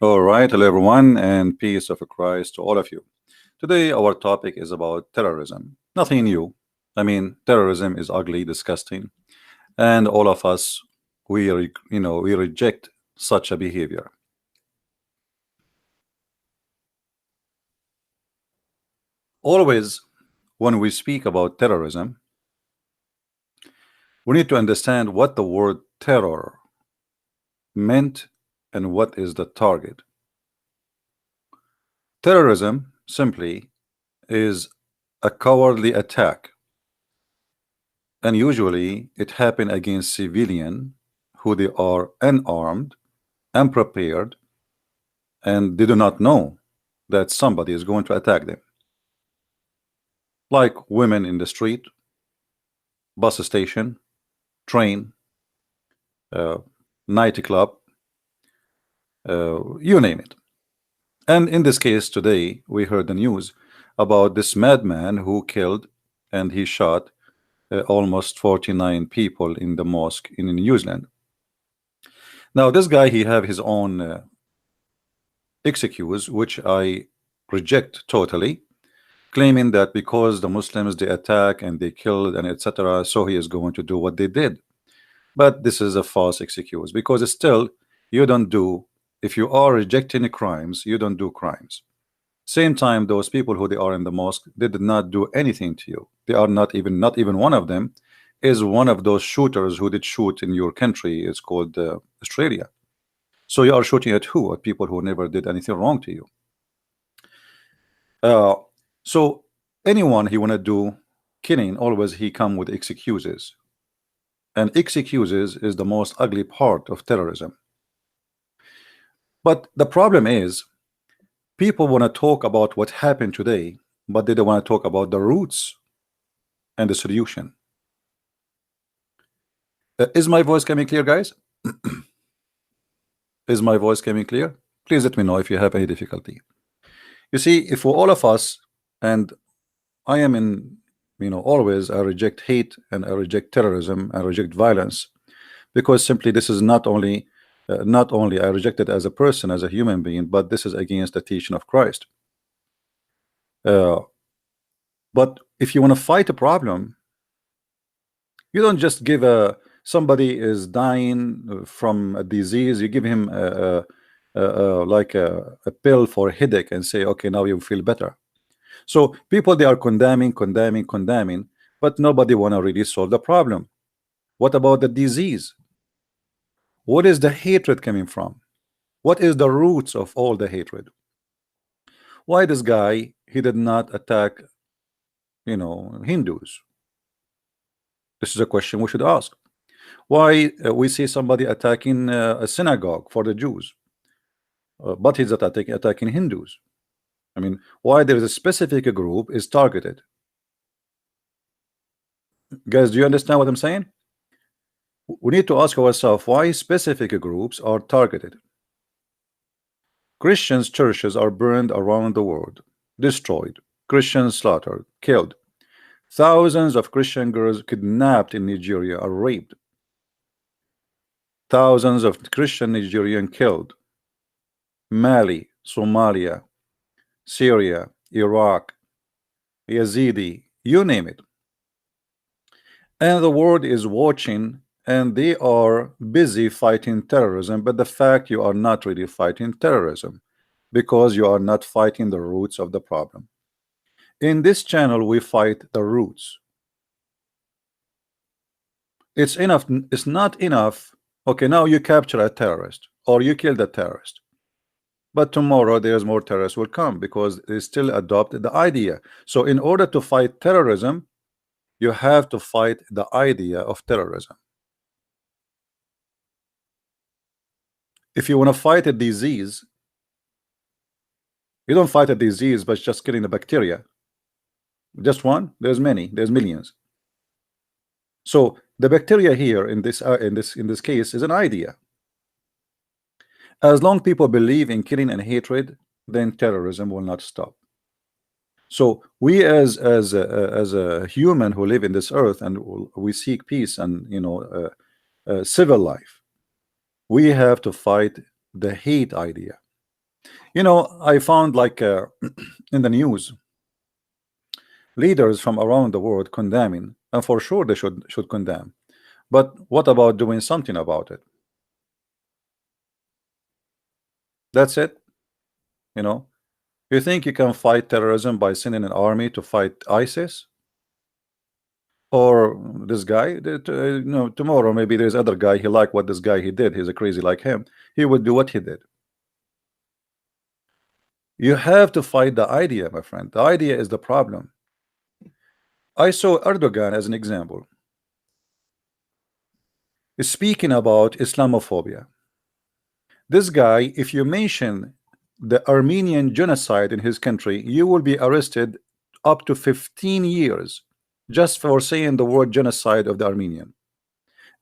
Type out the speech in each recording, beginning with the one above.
All right, hello everyone, and peace of Christ to all of you. Today, our topic is about terrorism. Nothing new. I mean, terrorism is ugly, disgusting, and all of us, we reject such a behavior. Always, when we speak about terrorism, we need to understand what the word terror meant and what is the target. Terrorism simply is a cowardly attack, and usually it happen against civilian who they are unarmed, unprepared, and they do not know that somebody is going to attack them, like women in the street, bus station, train, uh, nightclub, you name it. And in this case today we heard the news about this madman who killed and he shot almost 49 people in the mosque in New Zealand. Now this guy, he have his own excuse, which I reject totally, claiming that because the Muslims they attack and they killed and etc., so he is going to do what they did. But this is a false excuse, because it's still, you don't do, if you are rejecting crimes, you don't do crimes. Same time, those people who they are in the mosque, they did not do anything to you. They are not even one of them is one of those shooters who did shoot in your country. It's called Australia. So you are shooting at who? At people who never did anything wrong to you. So anyone he wanna do killing, always he come with excuses, and excuses is the most ugly part of terrorism. But the problem is, people want to talk about what happened today, but they don't want to talk about the roots and the solution. Is my voice coming clear, guys? Is my voice coming clear? Please let me know if you have any difficulty. You see, if for all of us, and I am in, always I reject hate and I reject terrorism, I reject violence, because simply this is not only I reject it as a person, as a human being, but this is against the teaching of Christ. But if you want to fight a problem, you don't just give somebody is dying from a disease, you give him like a pill for a headache and say, okay, now you feel better. So people, they are condemning, but nobody want to really solve the problem. What about the disease? What is the hatred coming from? What is the roots of all the hatred? Why this guy, he did not attack Hindus? This is a question we should ask. Why we see somebody attacking a synagogue for the Jews, but he's attacking Hindus? I mean, why there is a specific group is targeted? Guys, do you understand what I'm saying? We need to ask ourselves why specific groups are targeted. Christians' churches are burned around the world, destroyed, Christians slaughtered, killed. Thousands of Christian girls kidnapped in Nigeria are raped. Thousands of Christian Nigerian killed. Mali, Somalia, Syria, Iraq, Yazidi, you name it. And the world is watching, and they are busy fighting terrorism. But the fact, you are not really fighting terrorism, because you are not fighting the roots of the problem. In this channel we fight the roots. It's enough, it's not enough. Okay, now you capture a terrorist or you kill the terrorist, but tomorrow there's more terrorists will come because they still adopt the idea. So in order to fight terrorism, you have to fight the idea of terrorism. If you want to fight a disease, you don't fight a disease by just killing the bacteria. Just one? There's many, there's millions. So the bacteria here in this case is an idea. As long people believe in killing and hatred, then terrorism will not stop. So we as a human who live in this earth and we seek peace and civil life, we have to fight the hate idea. I found like in the news, leaders from around the world condemning, and for sure they should condemn. But what about doing something about it? That's it. You know, you think you can fight terrorism by sending an army to fight ISIS? Or this guy that tomorrow maybe there's other guy he like what this guy he did, he's a crazy like him, he would do what he did. You have to fight the idea, my friend. The idea is the problem. I saw Erdogan as an example, speaking about Islamophobia. This guy, if you mention the Armenian genocide in his country, you will be arrested up to 15 years just for saying the word genocide of the Armenian.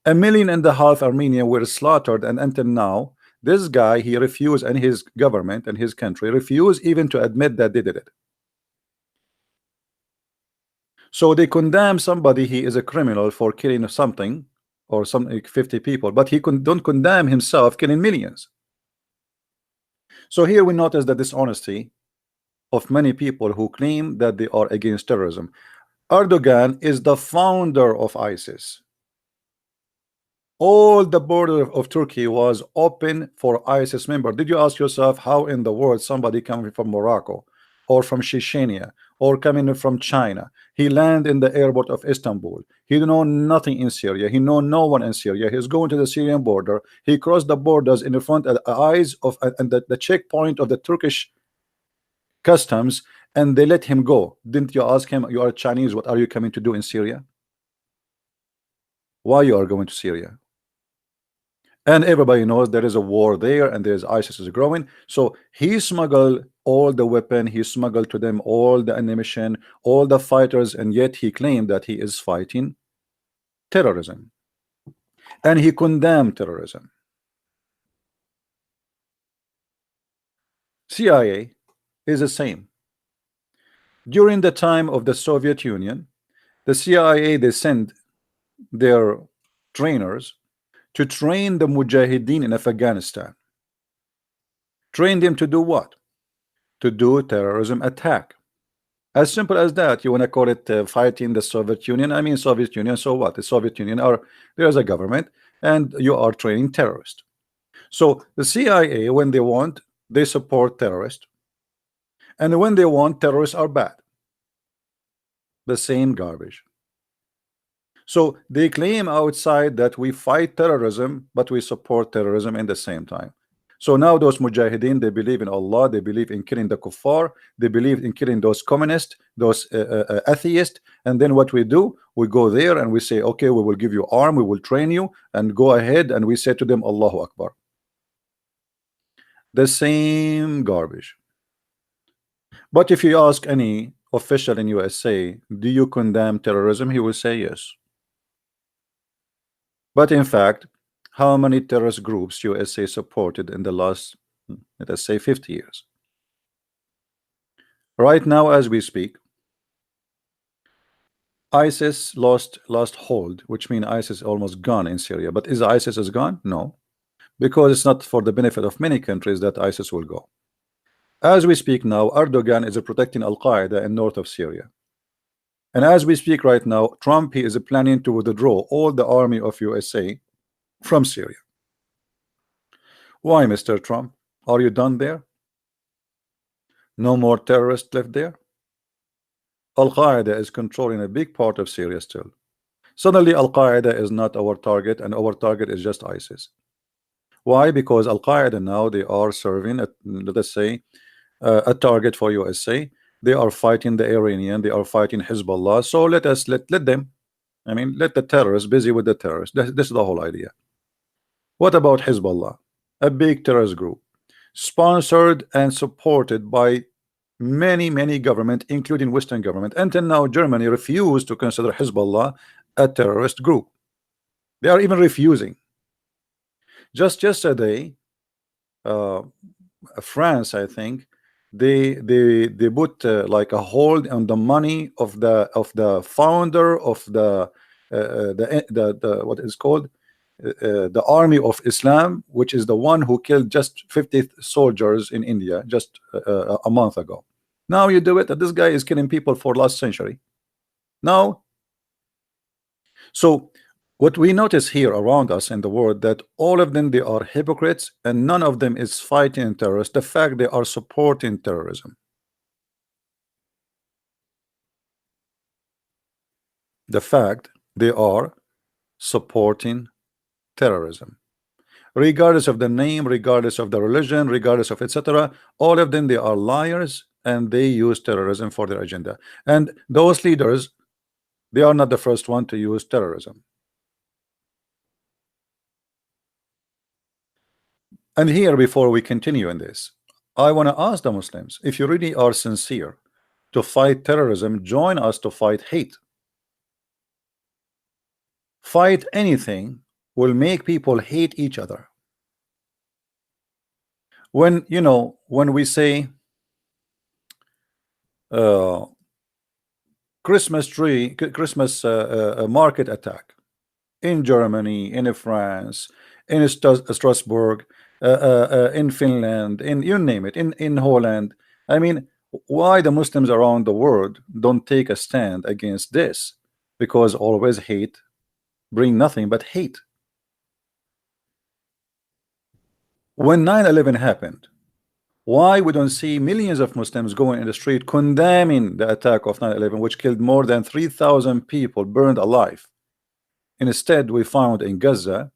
1.5 million Armenians were slaughtered, and until now, this guy he refused, and his government and his country refused even to admit that they did it. So they condemn somebody he is a criminal for killing something or some like 50 people, but he don't condemn himself killing millions. So here we notice the dishonesty of many people who claim that they are against terrorism. Erdogan is the founder of ISIS. All the border of Turkey was open for ISIS member. Did you ask yourself how in the world somebody coming from Morocco or from Chechnya or coming from China, he land in the airport of Istanbul, he know nothing in Syria, he know no one in Syria, he's going to the Syrian border, he crossed the borders in the front of the eyes of and the checkpoint of the Turkish customs, and they let him go. Didn't you ask him, you are Chinese, what are you coming to do in Syria? Why you are going to Syria? And everybody knows there is a war there, and there's ISIS is growing. So he smuggled all the weapon, he smuggled to them all the ammunition, all the fighters, and yet he claimed that he is fighting terrorism, and he condemned terrorism. CIA is the same. During the time of the Soviet Union, the CIA, they sent their trainers to train the Mujahideen in Afghanistan. Train them to do what? To do terrorism attack. As simple as that. You want to call it fighting the Soviet Union? I mean, Soviet Union, so what? The Soviet Union are, there's a government, and you are training terrorists. So the CIA, when they want, they support terrorists, and when they want, terrorists are bad. The same garbage. So they claim outside that we fight terrorism, but we support terrorism in the same time. So now those mujahideen, they believe in Allah, they believe in killing the kuffar, they believe in killing those communists, those atheists, and then what we do, we go there and we say, okay, we will give you arm, we will train you, and go ahead, and we say to them, Allahu Akbar. The same garbage. But if you ask any official in USA, do you condemn terrorism? He will say yes. But in fact, how many terrorist groups USA supported in the last, let us say, 50 years? Right now, as we speak, ISIS lost hold, which means ISIS almost gone in Syria. But is ISIS is gone? No, because it's not for the benefit of many countries that ISIS will go. As we speak now, Erdogan is protecting Al-Qaeda in north of Syria. And as we speak right now, Trump, he is planning to withdraw all the army of USA from Syria. Why, Mr. Trump? Are you done there? No more terrorists left there? Al-Qaeda is controlling a big part of Syria still. Suddenly, Al-Qaeda is not our target, and our target is just ISIS. Why? Because Al-Qaeda now, they are serving, let us say, a target for USA. They are fighting the Iranian, they are fighting Hezbollah. So let them, I mean, let the terrorists busy with the terrorists. This is the whole idea. What about Hezbollah? A big terrorist group, sponsored and supported by many government, including Western government. Until now, Germany refused to consider Hezbollah a terrorist group. They are even refusing. Just yesterday, France, I think, they put like a hold on the money of the founder of the what is called the army of Islam, which is the one who killed just 50 soldiers in India just a month ago. Now you do it, that this guy is killing people for last century. Now, so what we notice here around us in the world, that all of them, they are hypocrites, and none of them is fighting terrorists. The fact they are supporting terrorism. The fact they are supporting terrorism, regardless of the name, regardless of the religion, regardless of etc. All of them, they are liars, and they use terrorism for their agenda. And those leaders, they are not the first one to use terrorism. And here, before we continue in this, I want to ask the Muslims, if you really are sincere to fight terrorism, join us to fight hate. Fight anything will make people hate each other. When when we say Christmas market attack in Germany, in France, in Strasbourg, in Finland, in you name it, in Holland. I mean, why the Muslims around the world don't take a stand against this? Because always hate bring nothing but hate. When 9/11 happened, why we don't see millions of Muslims going in the street condemning the attack of 9/11, which killed more than 3,000 people, burned alive? Instead, we found in Gaza,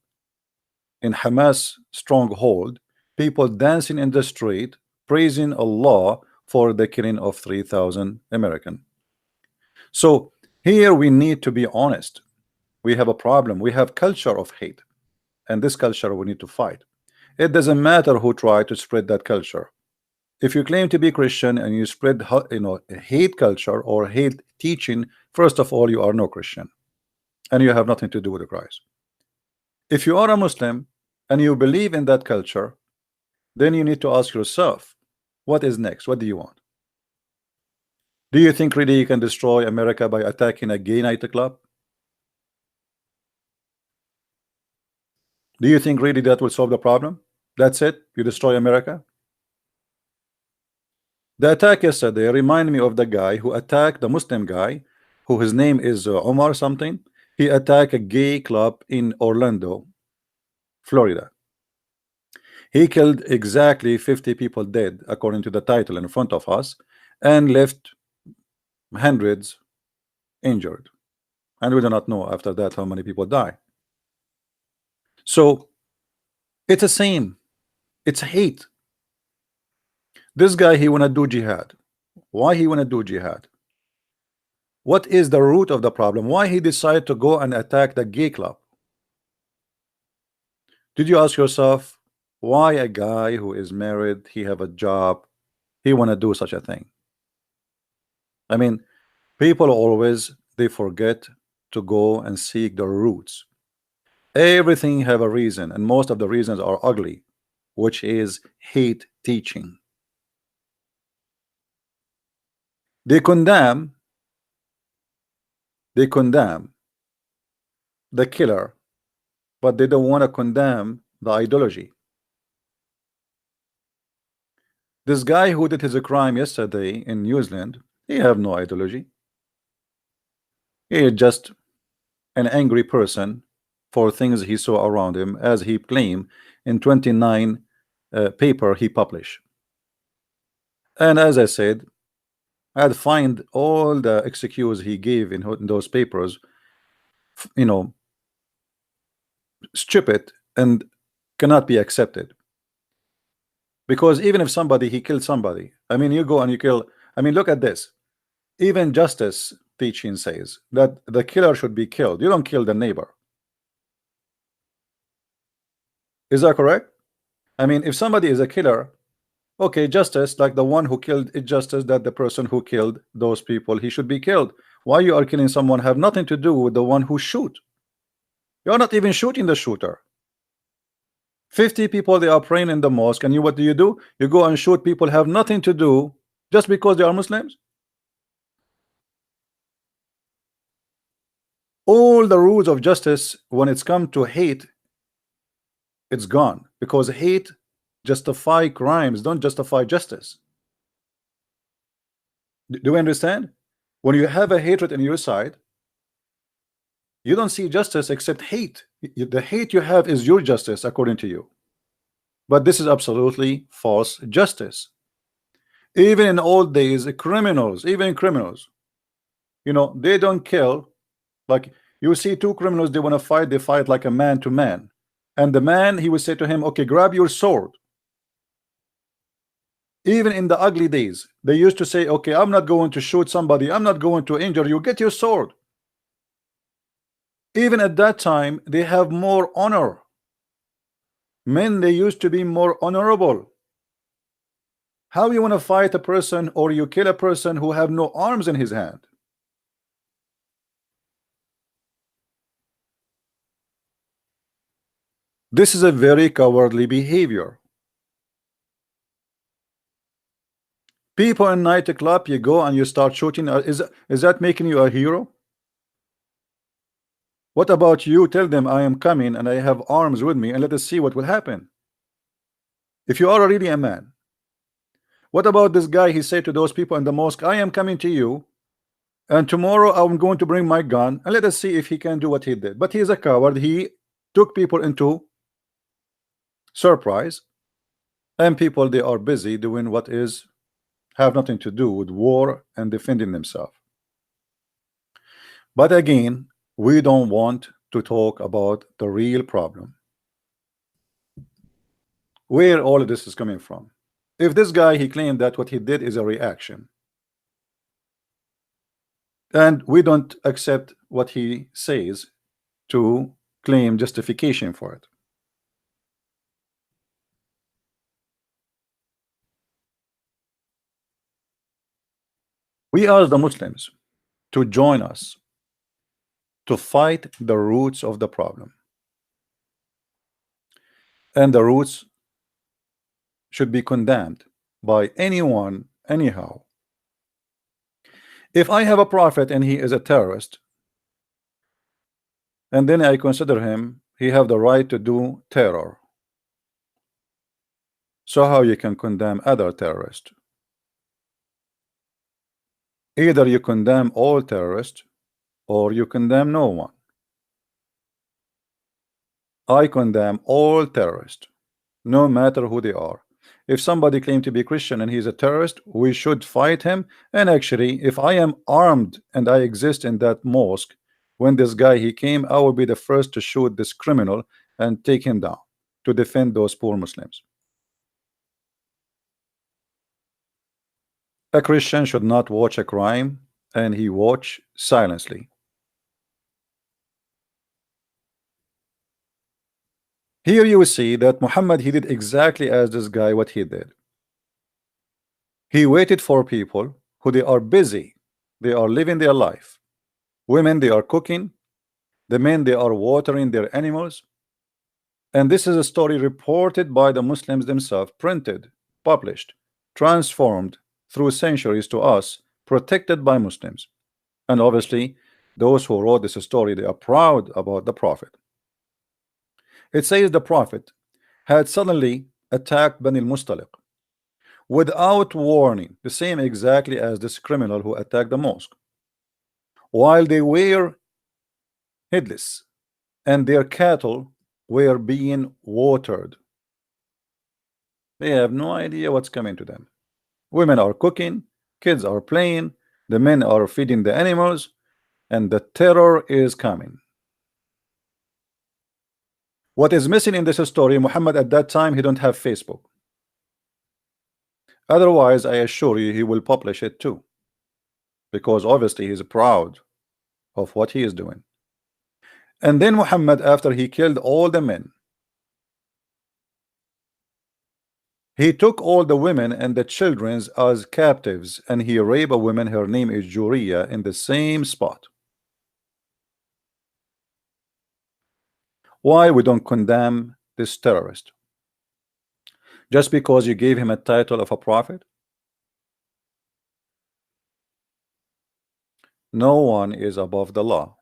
in Hamas stronghold, people dancing in the street, praising Allah for the killing of 3,000 Americans. So here we need to be honest. We have a problem. We have culture of hate, and this culture we need to fight. It doesn't matter who tried to spread that culture. If you claim to be Christian and you spread hate culture or hate teaching, first of all, you are no Christian, and you have nothing to do with Christ. If you are a Muslim and you believe in that culture, then you need to ask yourself, what is next? What do you want? Do you think really you can destroy America by attacking a gay nightclub? Do you think really that will solve the problem? That's it? You destroy America? The attack yesterday reminded me of the guy who attacked the Muslim guy, who his name is Omar something. He attacked a gay club in Orlando, Florida. He killed exactly 50 people dead, according to the title in front of us, and left hundreds injured. And we do not know after that how many people die. So it's the same. It's hate. This guy, he wanna do jihad. Why he wanna do jihad? What is the root of the problem? Why he decided to go and attack the gay club? Did you ask yourself why a guy who is married, he have a job, he wanna do such a thing? I mean, people always they forget to go and seek the roots. Everything have a reason, and most of the reasons are ugly, which is hate teaching. They condemn the killer, but they don't want to condemn the ideology. This guy who did his crime yesterday in New Zealand, he have no ideology. He is just an angry person for things he saw around him, as he claimed in 29 paper he published. And as I said, I'd find all the excuses he gave in those papers, stupid and cannot be accepted. Because even if somebody he killed somebody, I mean, you go and you kill. I mean, look at this. Even justice teaching says that the killer should be killed. You don't kill the neighbor. Is that correct? I mean, if somebody is a killer, okay, justice, like the one who killed, it's justice that the person who killed those people, he should be killed. Why you are killing someone have nothing to do with the one who shoot. You're not even shooting the shooter. 50 people, they are praying in the mosque, and what do? You go and shoot people have nothing to do just because they are Muslims. All the rules of justice, when it's come to hate, It's gone because hate justify crimes, don't justify justice. Do you understand? When you have a hatred in your side, you don't see justice except hate. The hate you have is your justice according to you. But this is absolutely false justice. Even in old days, criminals, even criminals, they don't kill. Like, you see two criminals, they want to fight, they fight like a man to man. And the man, he would say to him, okay, grab your sword. Even in the ugly days, they used to say, okay, I'm not going to shoot somebody, I'm not going to injure you, get your sword. Even at that time, they have more honor. Men, they used to be more honorable. How you want to fight a person or you kill a person who have no arms in his hand? This is a very cowardly behavior. People in nightclub, you go and you start shooting. Is that making you a hero? What about you? Tell them I am coming and I have arms with me, and let us see what will happen. If you are really a man. What about this guy? He said to those people in the mosque, I am coming to you, and tomorrow I'm going to bring my gun, and let us see if he can do what he did. But he is a coward. He took people into surprise, and people, they are busy doing what is have nothing to do with war and defending themselves. But again, we don't want to talk about the real problem, where all of this is coming from. If this guy, he claimed that what he did is a reaction, and we don't accept what he says to claim justification for it. We ask the Muslims to join us to fight the roots of the problem, and the roots should be condemned by anyone anyhow. If I have a prophet and he is a terrorist, and then I consider him, he have the right to do terror, so how you can condemn other terrorists? Either you condemn all terrorists or you condemn no one. I condemn all terrorists, no matter who they are. If somebody claims to be Christian and he's a terrorist, we should fight him. And actually, if I am armed and I exist in that mosque, when this guy he came, I will be the first to shoot this criminal and take him down to defend those poor Muslims. A Christian should not watch a crime and he watch silently. Here you will see that Muhammad, he did exactly as this guy what he did. He waited for people who they are busy, they are living their life. Women, they are cooking. The men, they are watering their animals. And this is a story reported by the Muslims themselves, printed, published, transformed through centuries to us, protected by Muslims. And obviously, those who wrote this story, they are proud about the Prophet. It says the Prophet had suddenly attacked Bani al-Mustaliq without warning, the same exactly as this criminal who attacked the mosque, while they were headless and their cattle were being watered. They have no idea what's coming to them. Women are cooking, kids are playing, the men are feeding the animals, and the terror is coming. What is missing in this story, Muhammad at that time, he don't have Facebook. Otherwise, I assure you, he will publish it too, because obviously he's proud of what he is doing. And then Muhammad, after he killed all the men, he took all the women and the children as captives, and he raped a woman, her name is Juriya, in the same spot. Why we don't condemn this terrorist? Just because you gave him a title of a prophet? No one is above the law.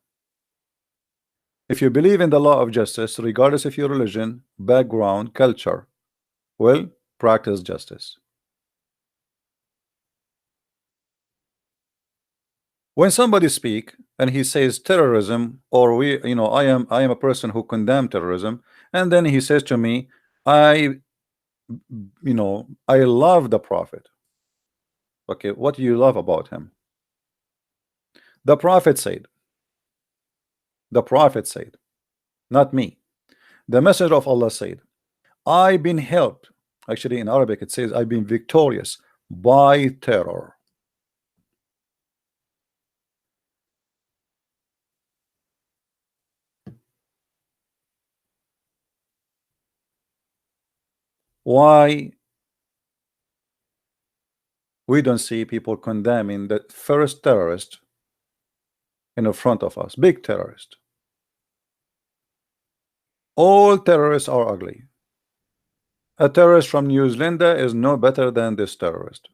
If you believe in the law of justice, regardless of your religion, background, culture, well, practice justice. When somebody speak and he says terrorism, or I am a person who condemn terrorism, and then he says to me, I love the prophet. Okay, what do you love about him? The prophet said, the prophet said, not me. The messenger of Allah said, I've been helped. Actually, in Arabic, it says, I've been victorious by terror. Why we don't see people condemning the first terrorist in front of us? Big terrorist. All terrorists are ugly. A terrorist from New Zealand is no better than this terrorist.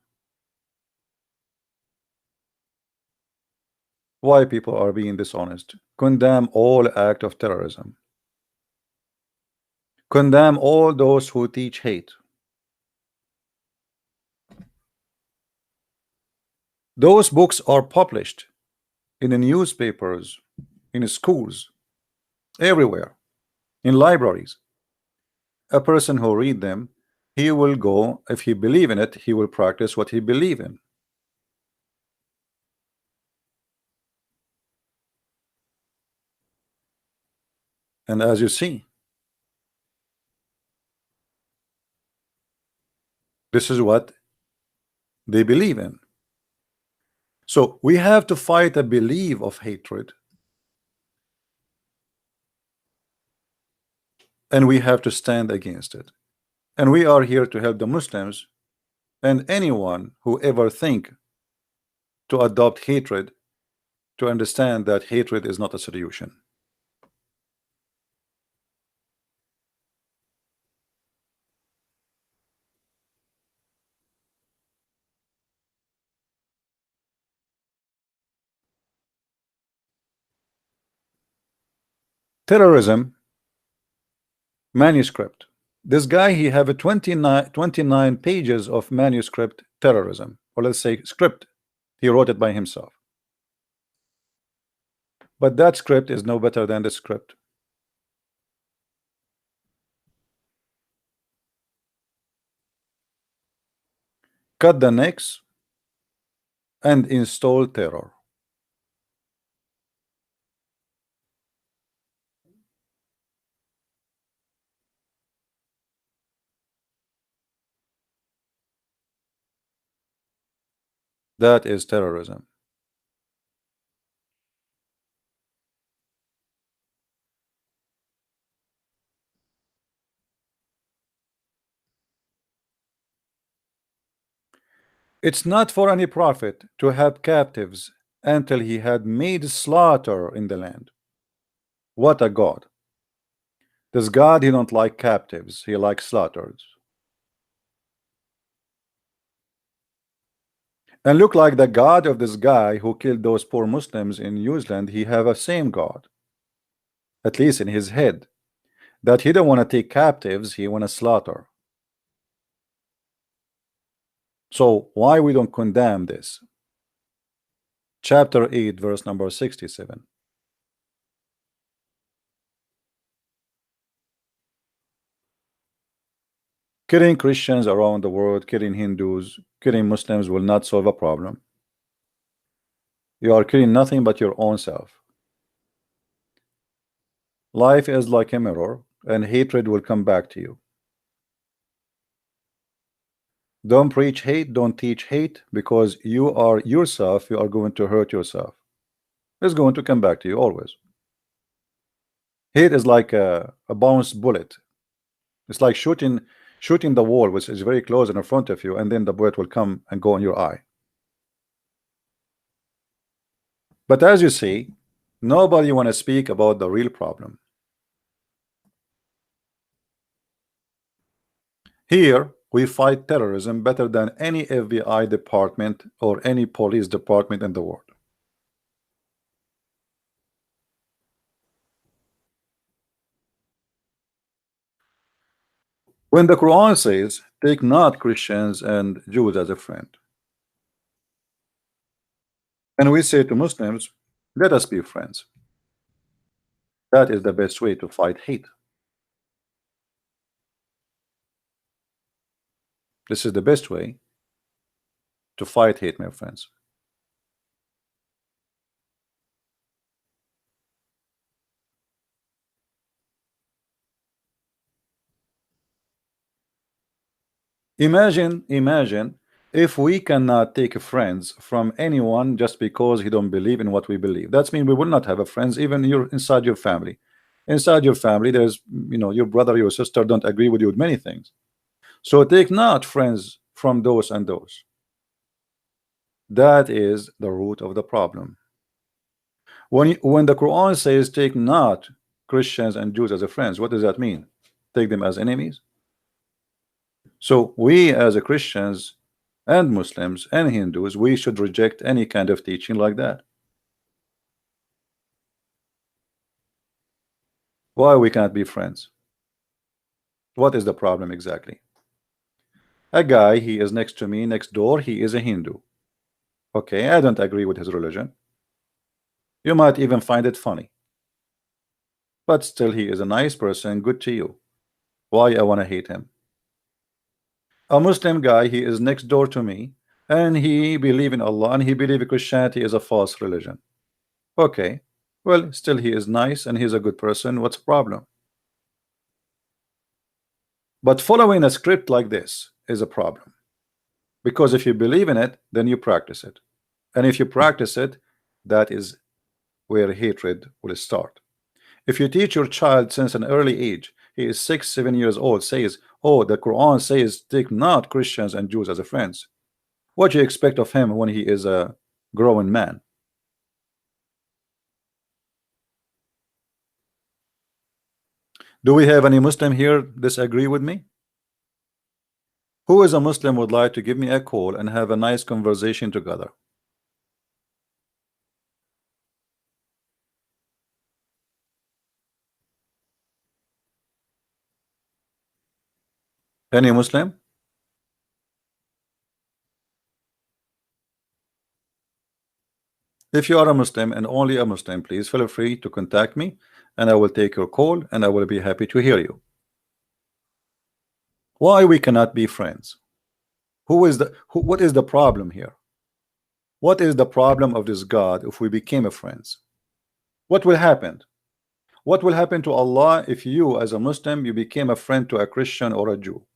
Why people are being dishonest? Condemn all act of terrorism. Condemn all those who teach hate. Those books are published in the newspapers, in schools, everywhere, in libraries. A person who read them, he will go, if he believe in it, he will practice what he believe in. And as you see, this is what they believe in. So we have to fight a belief of hatred, and we have to stand against it. And we are here to help the Muslims and anyone who ever think to adopt hatred, to understand that hatred is not a solution. Terrorism manuscript. This guy, he have a 29 pages of manuscript terrorism, or let's say script. He wrote it by himself. But that script is no better than the script. Cut the necks and install terror. That is terrorism. It's not for any prophet to have captives until he had made slaughter in the land. What a God. This God, he don't like captives, he likes slaughters. And look like the God of this guy who killed those poor Muslims in New Zealand, he have a same God, at least in his head, that he don't want to take captives, he want to slaughter. So why we don't condemn this? Chapter 8, verse number 67. Killing Christians around the world, killing Hindus, killing Muslims will not solve a problem. You are killing nothing but your own self. Life is like a mirror, and hatred will come back to you. Don't preach hate, don't teach hate, because you are yourself, you are going to hurt yourself. It's going to come back to you always. Hate is like a bounced bullet. It's like shooting the wall, which is very close in front of you, and then the bullet will come and go in your eye. But as you see, nobody want to speak about the real problem. Here we fight terrorism better than any FBI department or any police department in the world. When the Quran says, take not Christians and Jews as a friend, and we say to Muslims, let us be friends. That is the best way to fight hate. This is the best way to fight hate, my friends. Imagine if we cannot take friends from anyone just because he don't believe in what we believe. That's mean we will not have a friends even inside your family. Inside your family, there's your brother, your sister don't agree with you with many things. So take not friends from those and those. That is the root of the problem. When the Quran says take not Christians and Jews as a friends, what does that mean? Take them as enemies? So we as a Christians and Muslims and Hindus, we should reject any kind of teaching like that. Why we can't be friends? What is the problem exactly? A guy, he is next to me, next door, he is a Hindu. Okay, I don't agree with his religion. You might even find it funny. But still, he is a nice person, good to you. Why I want to hate him? A Muslim guy, he is next door to me, and he believe in Allah, and he believe Christianity is a false religion. Okay, well, still he is nice, and he's a good person. What's the problem? But following a script like this is a problem. Because if you believe in it, then you practice it. And if you practice it, that is where hatred will start. If you teach your child since an early age, he is 6, 7 years old, says, oh, the Quran says, take not Christians and Jews as a friends. What do you expect of him when he is a growing man? Do we have any Muslim here disagree with me? Who is a Muslim would like to give me a call and have a nice conversation together? Any Muslim? If you are a Muslim and only a Muslim, please feel free to contact me and I will take your call and I will be happy to hear you. Why we cannot be friends? What is the problem here? What is the problem of this God if we became a friends? What will happen? What will happen to Allah if you as a Muslim you became a friend to a Christian or a Jew?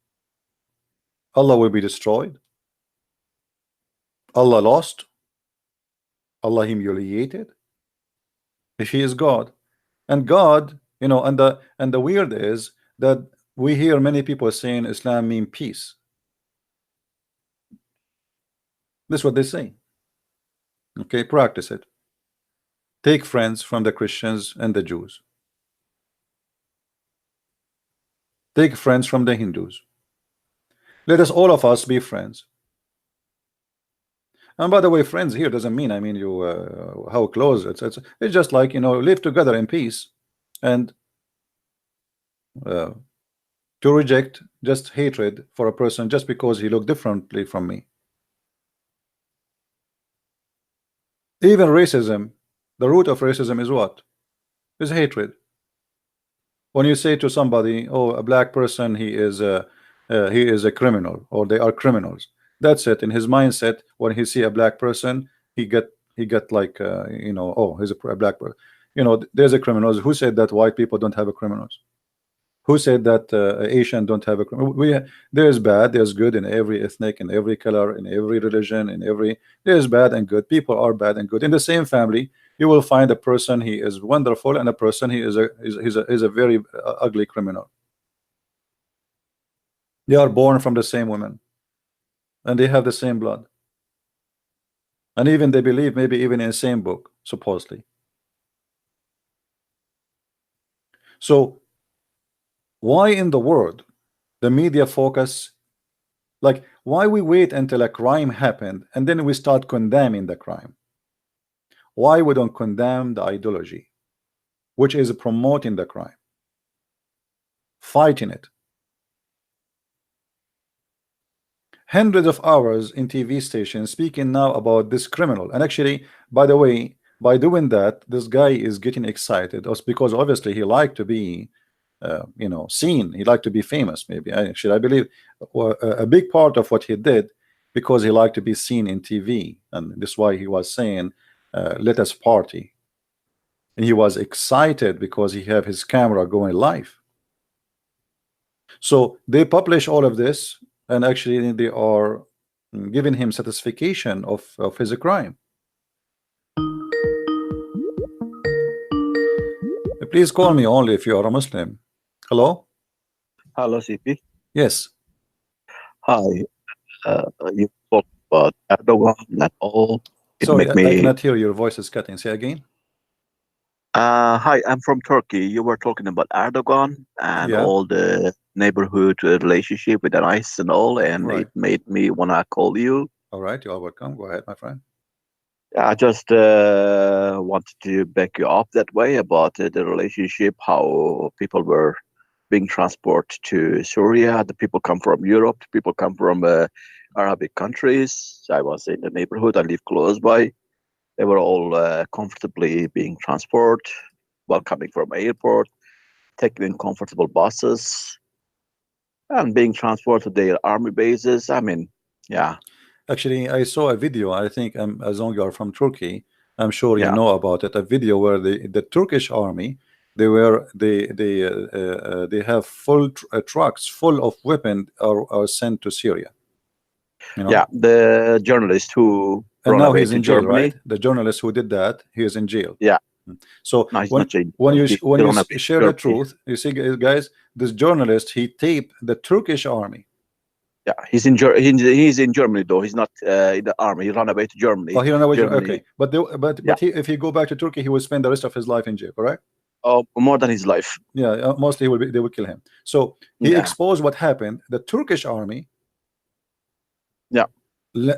Allah will be destroyed. Allah lost. Allah humiliated if he is God. And God, and the weird is that we hear many people saying Islam mean peace. That's what they say. Okay, practice it. Take friends from the Christians and the Jews. Take friends from the Hindus. Let us all of us be friends. And by the way, friends here doesn't mean you how close it's just like live together in peace and uh, to reject just hatred for a person just because he looked differently from me. Even racism, the root of racism is what? Is hatred. When you say to somebody, oh, a black person, he is a criminal, or they are criminals, that's it. In his mindset, when he see a black person, he get like oh, he's a black person. There's a criminals. Who said that white people don't have a criminals? Who said that Asian don't have a criminal? There's bad, there's good in every ethnic, in every color, in every religion, there's bad and good. People are bad and good in the same family. You will find a person he is wonderful and a person he is a very ugly criminal. They are born from the same woman and they have the same blood, and even they believe maybe even in the same book supposedly. So why in the world the media focus, like why we wait until a crime happened and then we start condemning the crime? Why we don't condemn the ideology which is promoting the crime, fighting it? hundreds of hours in TV stations speaking now about this criminal. And actually, by the way, by doing that, this guy is getting excited also because obviously he liked to be seen. He liked to be famous. Maybe I believe a big part of what he did because he liked to be seen in TV, and this is why he was saying, "Let us party." And he was excited because he have his camera going live. So they publish all of this, and actually they are giving him satisfaction of his crime. Please call me only if you are a Muslim. Hello? Hello, CP. Yes. Hi. You talk about Erdogan and all. It Sorry, make I me. cannot hear, your voice is cutting. Say again. Hi, I'm from Turkey. You were talking about Erdogan and Yeah, all the neighborhood relationship with ICE and all, and right. it made me wanna call you. All right, you are welcome. Go ahead, my friend. I just wanted to back you up that way about the relationship, how people were being transported to Syria. The people come from Europe. The people come from Arabic countries. I was in the neighborhood. I live close by. They were all comfortably being transported while coming from airport, taken in comfortable buses, and being transported to their army bases. I mean, yeah, Actually, I saw a video. I think as long as you are from Turkey, I'm sure you yeah, know about it. A video where the Turkish army, they have full trucks full of weapons are sent to Syria. You yeah. know, The journalist who and run now away he's to in jail, right? Germany. The journalist who did that, he is in jail. Yeah, So no, he's when not changing. when you He when you run away to share the Germany. truth, you see, guys, this journalist he taped the Turkish army. Yeah, he's in Germany though. He's not in the army. He ran away to Oh, Germany. he ran away. Germany. Okay, but Yeah. if he go back to Turkey, he will spend the rest of his life in jail. Correct? Oh, more than his life. Yeah, mostly they will kill him. So he Yeah. exposed what happened. The Turkish army Yeah.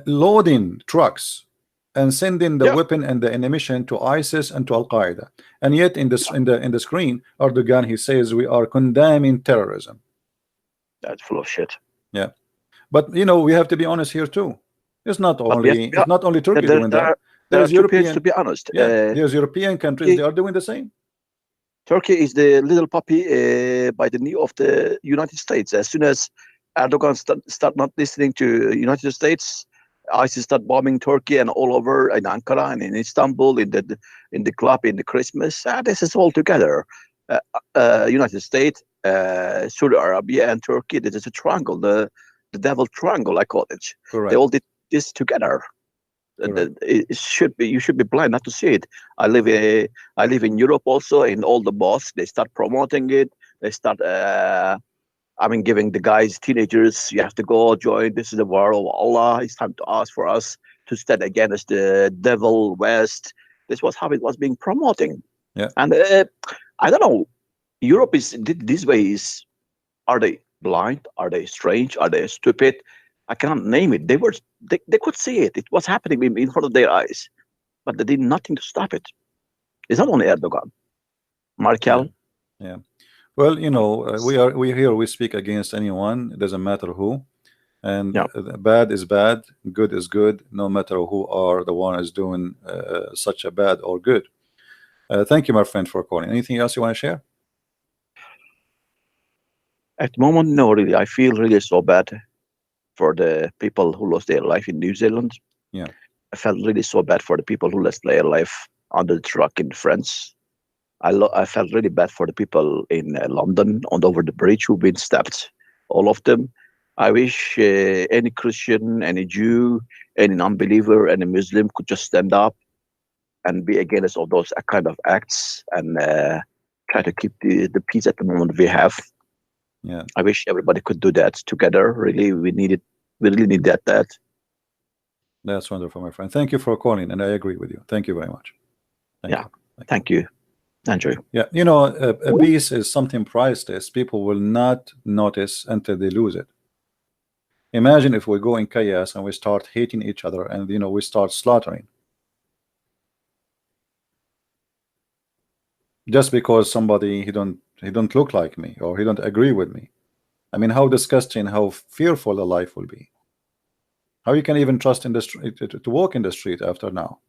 loading trucks and sending the Yeah. weapon and the ammunition to ISIS and to Al Qaeda. And yet in this in the screen, Erdogan he says we are condemning terrorism. That's full of shit. Yeah, but we have to be honest here too. But we have to It's not only Turkey there, doing there, that. are, there are There's two points to European, be honest. yeah, there's European countries, they Turkey, are doing the same. Turkey is the little puppy by the knee of the United States. As soon as Erdogan start not listening to United States, ISIS start bombing Turkey and all over in Ankara and in Istanbul, in the club, in the Christmas. This is all together. United States, Saudi Arabia, and Turkey. This is a triangle, the devil triangle, I call it. They Correct. all did this together. Correct. It should be, you should be blind not to see it. I live in Europe also. In all the mosques, they start promoting it. They start giving the guys, teenagers, you have to go join. This is the war of Allah. It's time to ask for us to stand against the devil West. This was how it was being promoting. Yeah. And I don't know. Europe is these ways. Are they blind? Are they strange? Are they stupid? I cannot name it. They could see it. It was happening in front of their eyes, but they did nothing to stop it. It's not only Erdogan, Yeah. Merkel. Yeah. Well, we here we speak against anyone. It doesn't matter who. And Yeah. bad is bad, good is good, no matter who are the one is doing such a bad or good. Thank you, my friend, for calling. Anything else you want to share? At the moment, no, really. I feel really so bad for the people who lost their life in New Zealand. Yeah. I felt really so bad for the people who lost their life under the truck in France. I felt really bad for the people in London over the bridge who've been stabbed, all of them. I wish any Christian, any Jew, any non-believer, any Muslim could just stand up and be against all those kind of acts and try to keep the peace at the moment we have. Yeah. I wish everybody could do that together. Really, we need it. We really need that. That's wonderful, my friend. Thank you for calling, and I agree with you. Thank you very much. Thank you. Thank you, Andrew. Yeah, a peace is something priceless. People will not notice until they lose it. Imagine if we go in chaos and we start hating each other, and we start slaughtering just because somebody he don't look like me or he don't agree with me. I mean, how disgusting, how fearful a life will be. How you can even trust in the street to walk in the street after now,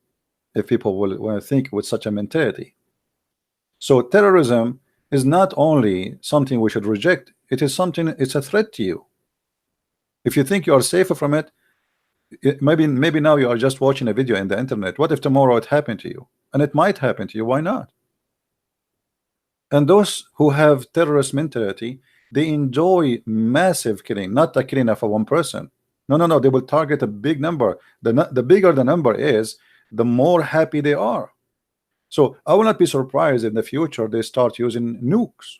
if people will think with such a mentality? So terrorism is not only something we should reject, it is something, it's a threat to you. If you think you are safer from it, maybe now you are just watching a video in the internet. What if tomorrow it happened to you? And it might happen to you. Why not? And those who have terrorist mentality, they enjoy massive killing, not a killing of a one person. No, no, no. They will target a big number. The bigger the number is, the more happy they are. So I will not be surprised in the future they start using nukes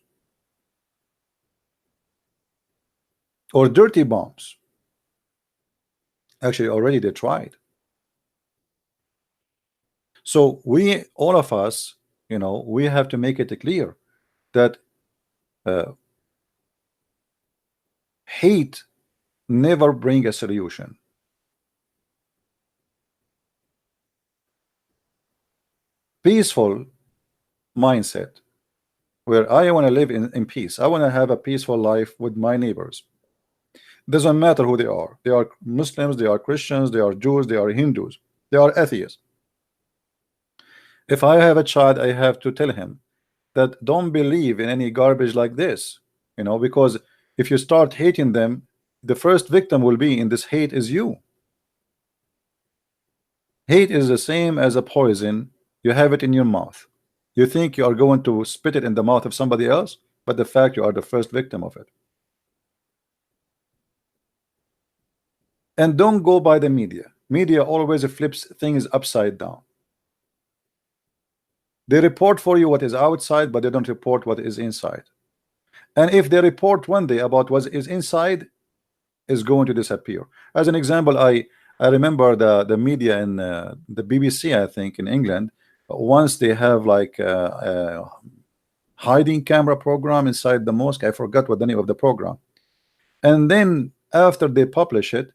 or dirty bombs. Actually, already they tried. So we, all of us, we have to make it clear that hate never bring a solution. Peaceful mindset, where I want to live in peace. I want to have a peaceful life with my neighbors. Doesn't matter who they are. They are Muslims, they are Christians, they are Jews, they are Hindus, they are atheists. If I have a child, I have to tell him that don't believe in any garbage like this, because if you start hating them, the first victim will be in this hate is you. Hate is the same as a poison. You have it in your mouth. You think you are going to spit it in the mouth of somebody else, but the fact you are the first victim of it. And don't go by the media. Media always flips things upside down. They report for you what is outside, but they don't report what is inside. And if they report one day about what is inside, is going to disappear. As an example, I remember the media in the BBC, I think in England, once they have like a hiding camera program inside the mosque. I forgot what the name of the program. And then after they publish it,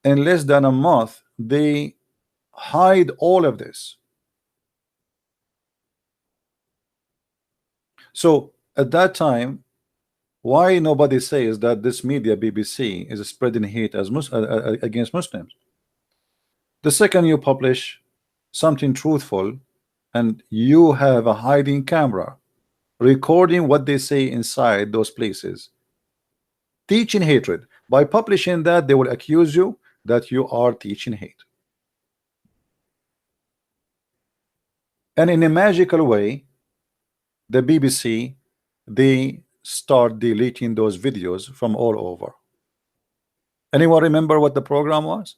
in less than a month, they hide all of this. So at that time, why nobody says that this media BBC is spreading hate as against Muslims? The second you publish something truthful and you have a hiding camera recording what they say inside those places, teaching hatred, by publishing that, they will accuse you that you are teaching hate. And in a magical way, the BBC, they start deleting those videos from all over. Anyone remember what the program was?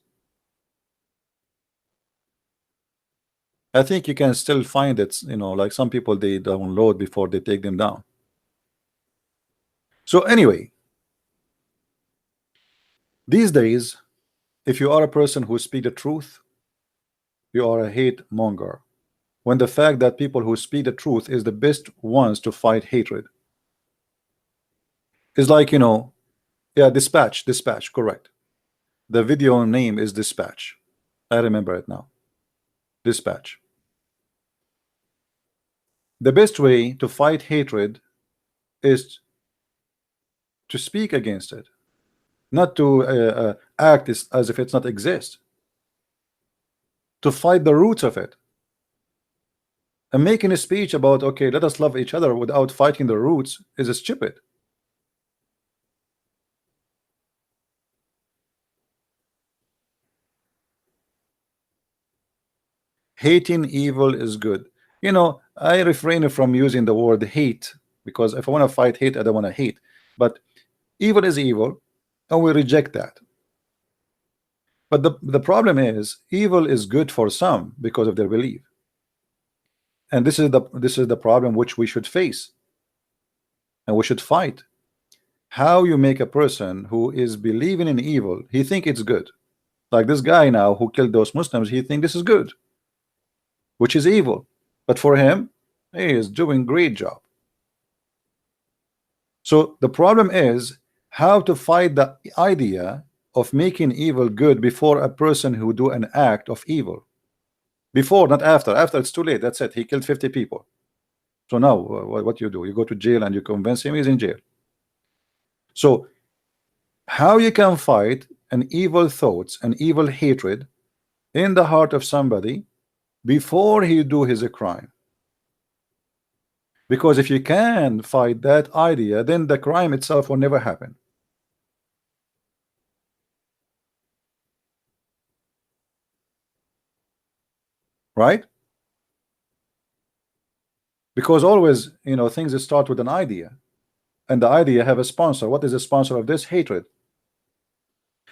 I think you can still find it, like some people they download before they take them down. So anyway, these days, if you are a person who speak the truth, you are a hate monger. When the fact that people who speak the truth is the best ones to fight hatred. It's like, yeah, dispatch, correct. The video name is Dispatch. I remember it now. Dispatch. The best way to fight hatred is to speak against it, not to act as if it's not exist. To fight the roots of it. And making a speech about, okay, let us love each other without fighting the roots is stupid. Hating evil is good. I refrain from using the word hate, because if I want to fight hate, I don't want to hate. But evil is evil, and we reject that. But the problem is, evil is good for some because of their belief. And this is the problem which we should face, and we should fight. How you make a person who is believing in evil, he think it's good. Like this guy now who killed those Muslims, he think this is good, which is evil. But for him, he is doing great job. So the problem is how to fight the idea of making evil good before a person who do an act of evil. Before, not after. After it's too late. That's it. He killed 50 people. So now what you do? You go to jail and you convince him he's in jail. So How you can fight an evil thoughts and evil hatred in the heart of somebody before he do his crime? Because if you can fight that idea, then the crime itself will never happen, right? Because always, things that start with an idea, and the idea have a sponsor. What is the sponsor of this? Hatred.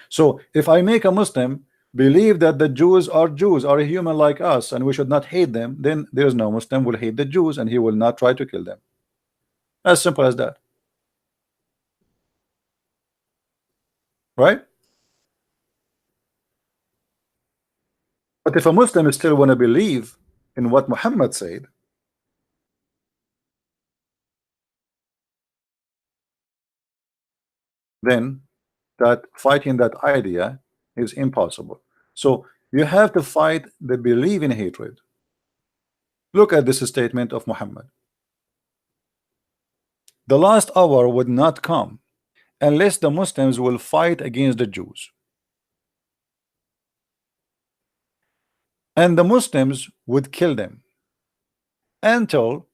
So if I make a Muslim believe that the Jews are a human like us and we should not hate them, then there's no Muslim will hate the Jews and he will not try to kill them. As simple as that, right? But if a Muslim still want to believe in what Muhammad said, then that fighting that idea is impossible. So you have to fight the belief in hatred. Look at this statement of Muhammad: the last hour would not come unless the Muslims will fight against the Jews, and the Muslims would kill them until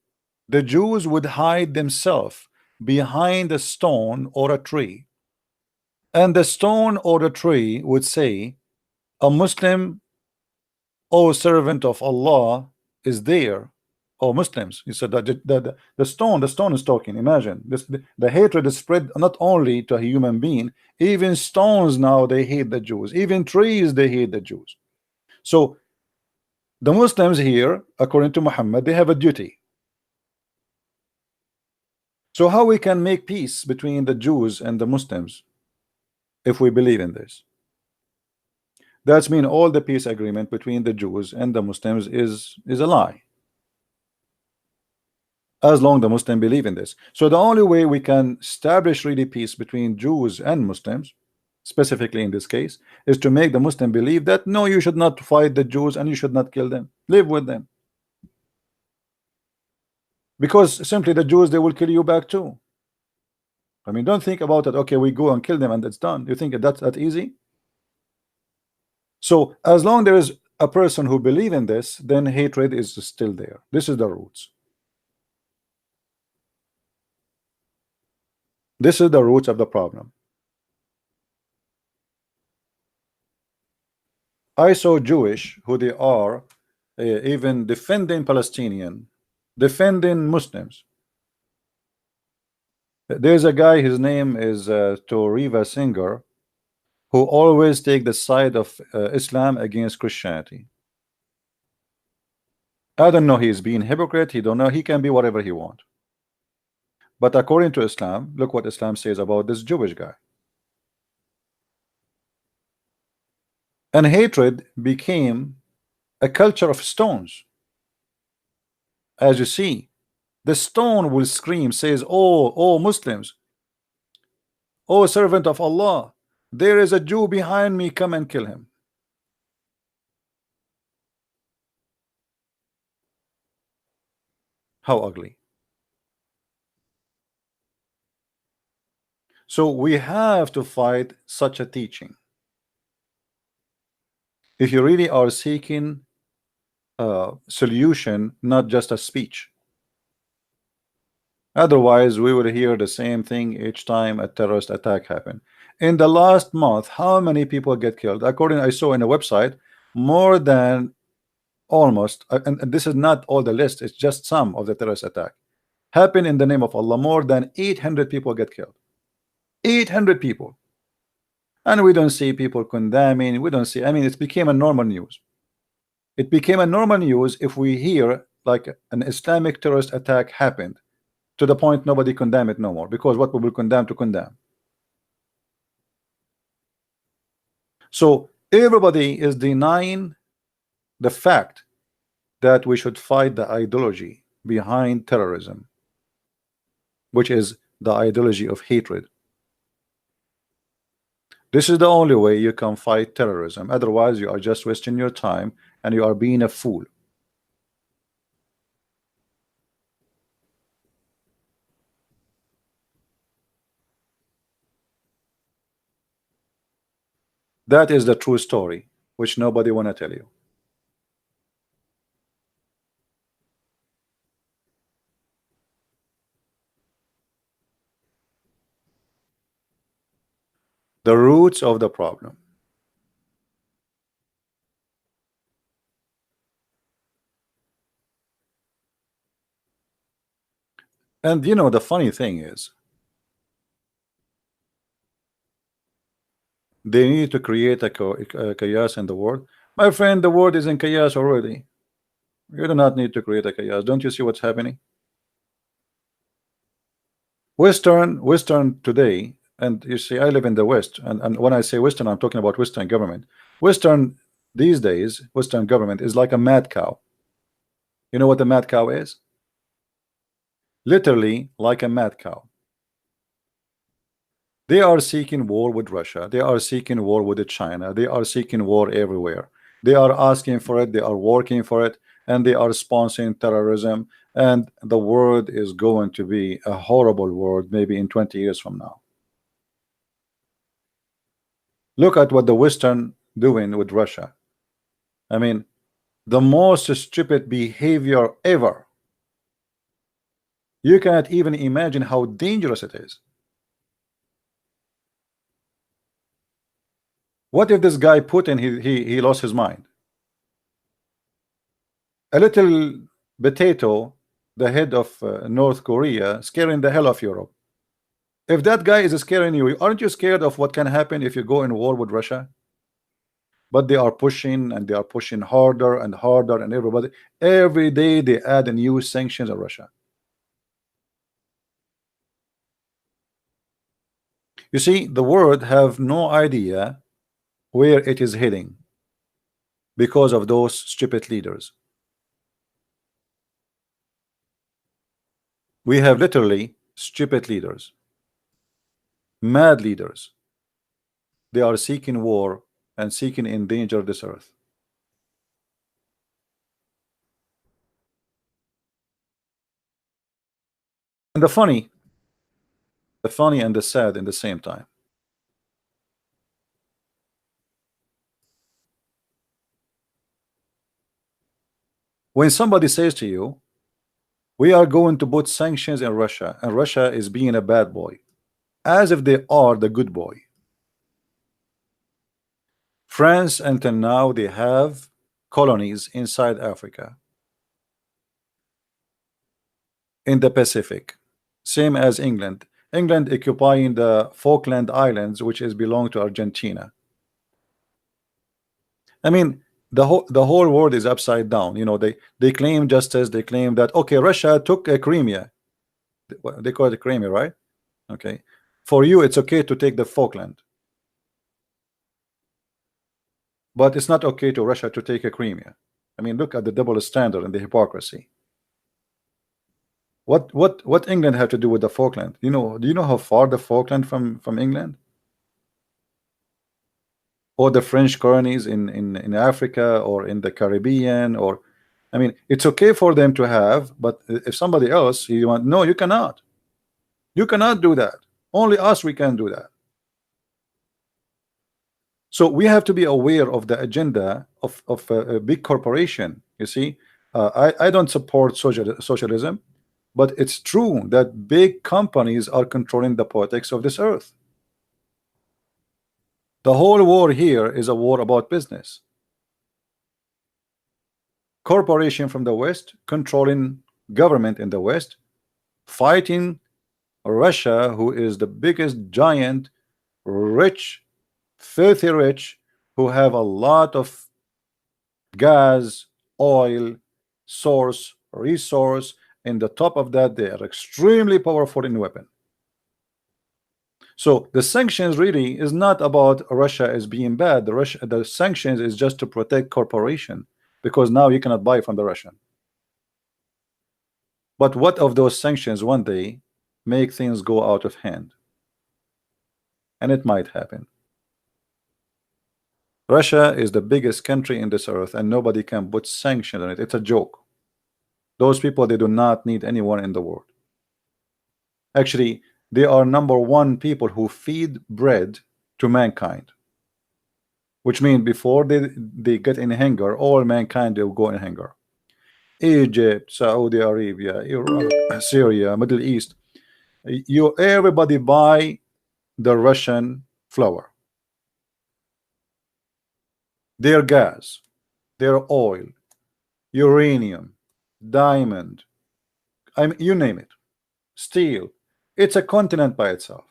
the Jews would hide themselves behind a stone or a tree, and the stone or the tree would say, a Muslim, O servant of Allah, is there. Oh Muslims, he said that the stone is talking. Imagine this, the hatred is spread not only to a human being, even stones now they hate the Jews, even trees they hate the Jews. So the Muslims here, according to Muhammad, they have a duty. So how we can make peace between the Jews and the Muslims if we believe in this? That's mean all the peace agreement between the Jews and the Muslims is a lie, as long the Muslim believe in this. So the only way we can establish really peace between Jews and Muslims, specifically in this case, is to make the Muslim believe that no, you should not fight the Jews and you should not kill them, live with them, because simply the Jews, they will kill you back too. I mean, don't think about it. Okay, we go and kill them and it's done. You think that's that easy? So as long there is a person who believe in this, then hatred is still there. This is the roots. This is the roots of the problem. I saw Jewish who they are, even defending Palestinian, defending Muslims. There's a guy, his name is Toriva Singer, who always take the side of Islam against Christianity. I don't know, he's being hypocrite, he don't know, he can be whatever he want. But according to Islam, look what Islam says about this Jewish guy. And hatred became a culture of stones. As you see, the stone will scream, says, oh Muslims, oh servant of Allah, there is a Jew behind me, come and kill him. How ugly. So we have to fight such a teaching if you really are seeking a solution, not just a speech. Otherwise we will hear the same thing each time a terrorist attack happen. In the last month, how many people get killed? According, I saw in a website, more than almost, and this is not all the list, it's just some of the terrorist attack happen in the name of Allah. More than 800 people get killed. 800 people. And we don't see people condemning, we don't see, I mean, it became a normal news. It became a normal news if we hear like an Islamic terrorist attack happened, to the point nobody condemn it no more, because what we will condemn to condemn. So everybody is denying the fact that we should fight the ideology behind terrorism, which is the ideology of hatred. This is the only way you can fight terrorism. Otherwise you are just wasting your time and you are being a fool. That is the true story, which nobody want to tell you. The roots of the problem. And you know, the funny thing is, they need to create a chaos in the world. My friend, the world is in chaos already. You do not need to create a chaos. Don't you see what's happening? Western today, and you see, I live in the West, and when I say Western, I'm talking about Western government. Western these days, Western government is like a mad cow. You know what a mad cow is? Literally like a mad cow. They are seeking war with Russia. They are seeking war with China. They are seeking war everywhere. They are asking for it. They are working for it, and they are sponsoring terrorism. And the world is going to be a horrible world, maybe in 20 years from now. Look at what the Western doing with Russia. I mean, the most stupid behavior ever. You cannot even imagine how dangerous it is. What if this guy Putin he lost his mind? A little potato, the head of North Korea, scaring the hell of Europe. If that guy is scaring you, aren't you scared of what can happen if you go in war with Russia? But they are pushing and they are pushing harder and harder, and every day they add new sanctions on Russia. You see, the world have no idea where it is heading because of those stupid leaders. We have literally stupid leaders, mad leaders. They are seeking war and seeking endanger this earth. And the funny and the sad in the same time. When somebody says to you, we are going to put sanctions in Russia, and Russia is being a bad boy, as if they are the good boy. France, until now, they have colonies inside Africa, in the Pacific, same as England. England occupying the Falkland Islands, which is belong to Argentina. I mean, the whole world is upside down. You know, they claim justice. They claim that okay, Russia took a Crimea. They call it Crimea, right? Okay, for you it's okay to take the Falkland, but it's not okay to Russia to take a Crimea. I mean, look at the double standard and the hypocrisy. What England have to do with the Falkland? You know, do you know how far the Falkland from England? Or the French colonies in Africa or in the Caribbean, or I mean, it's okay for them to have, but if somebody else you want, no, you cannot. You cannot do that. Only us we can do that. So we have to be aware of the agenda of a big corporation. You see, I don't support socialism, but it's true that big companies are controlling the politics of this earth. The whole war here is a war about business. Corporation from the West controlling government in the West, fighting Russia, who is the biggest giant, rich, filthy rich, who have a lot of gas, oil, source, resource. In the top of that, they are extremely powerful in weapon. So the sanctions really is not about Russia as being bad. The sanctions is just to protect corporation, because now you cannot buy from the Russian. But what of those sanctions one day make things go out of hand? And it might happen. Russia is the biggest country in this earth, and nobody can put sanctions on it. It's a joke. Those people, they do not need anyone in the world. Actually, they are number one people who feed bread to mankind. which means before they get in hunger, all mankind will go in hunger. Egypt, Saudi Arabia, Iraq, Syria, Middle East. You everybody buy the Russian flour, their gas, their oil, uranium, diamond. I mean, you name it, steel. It's a continent by itself.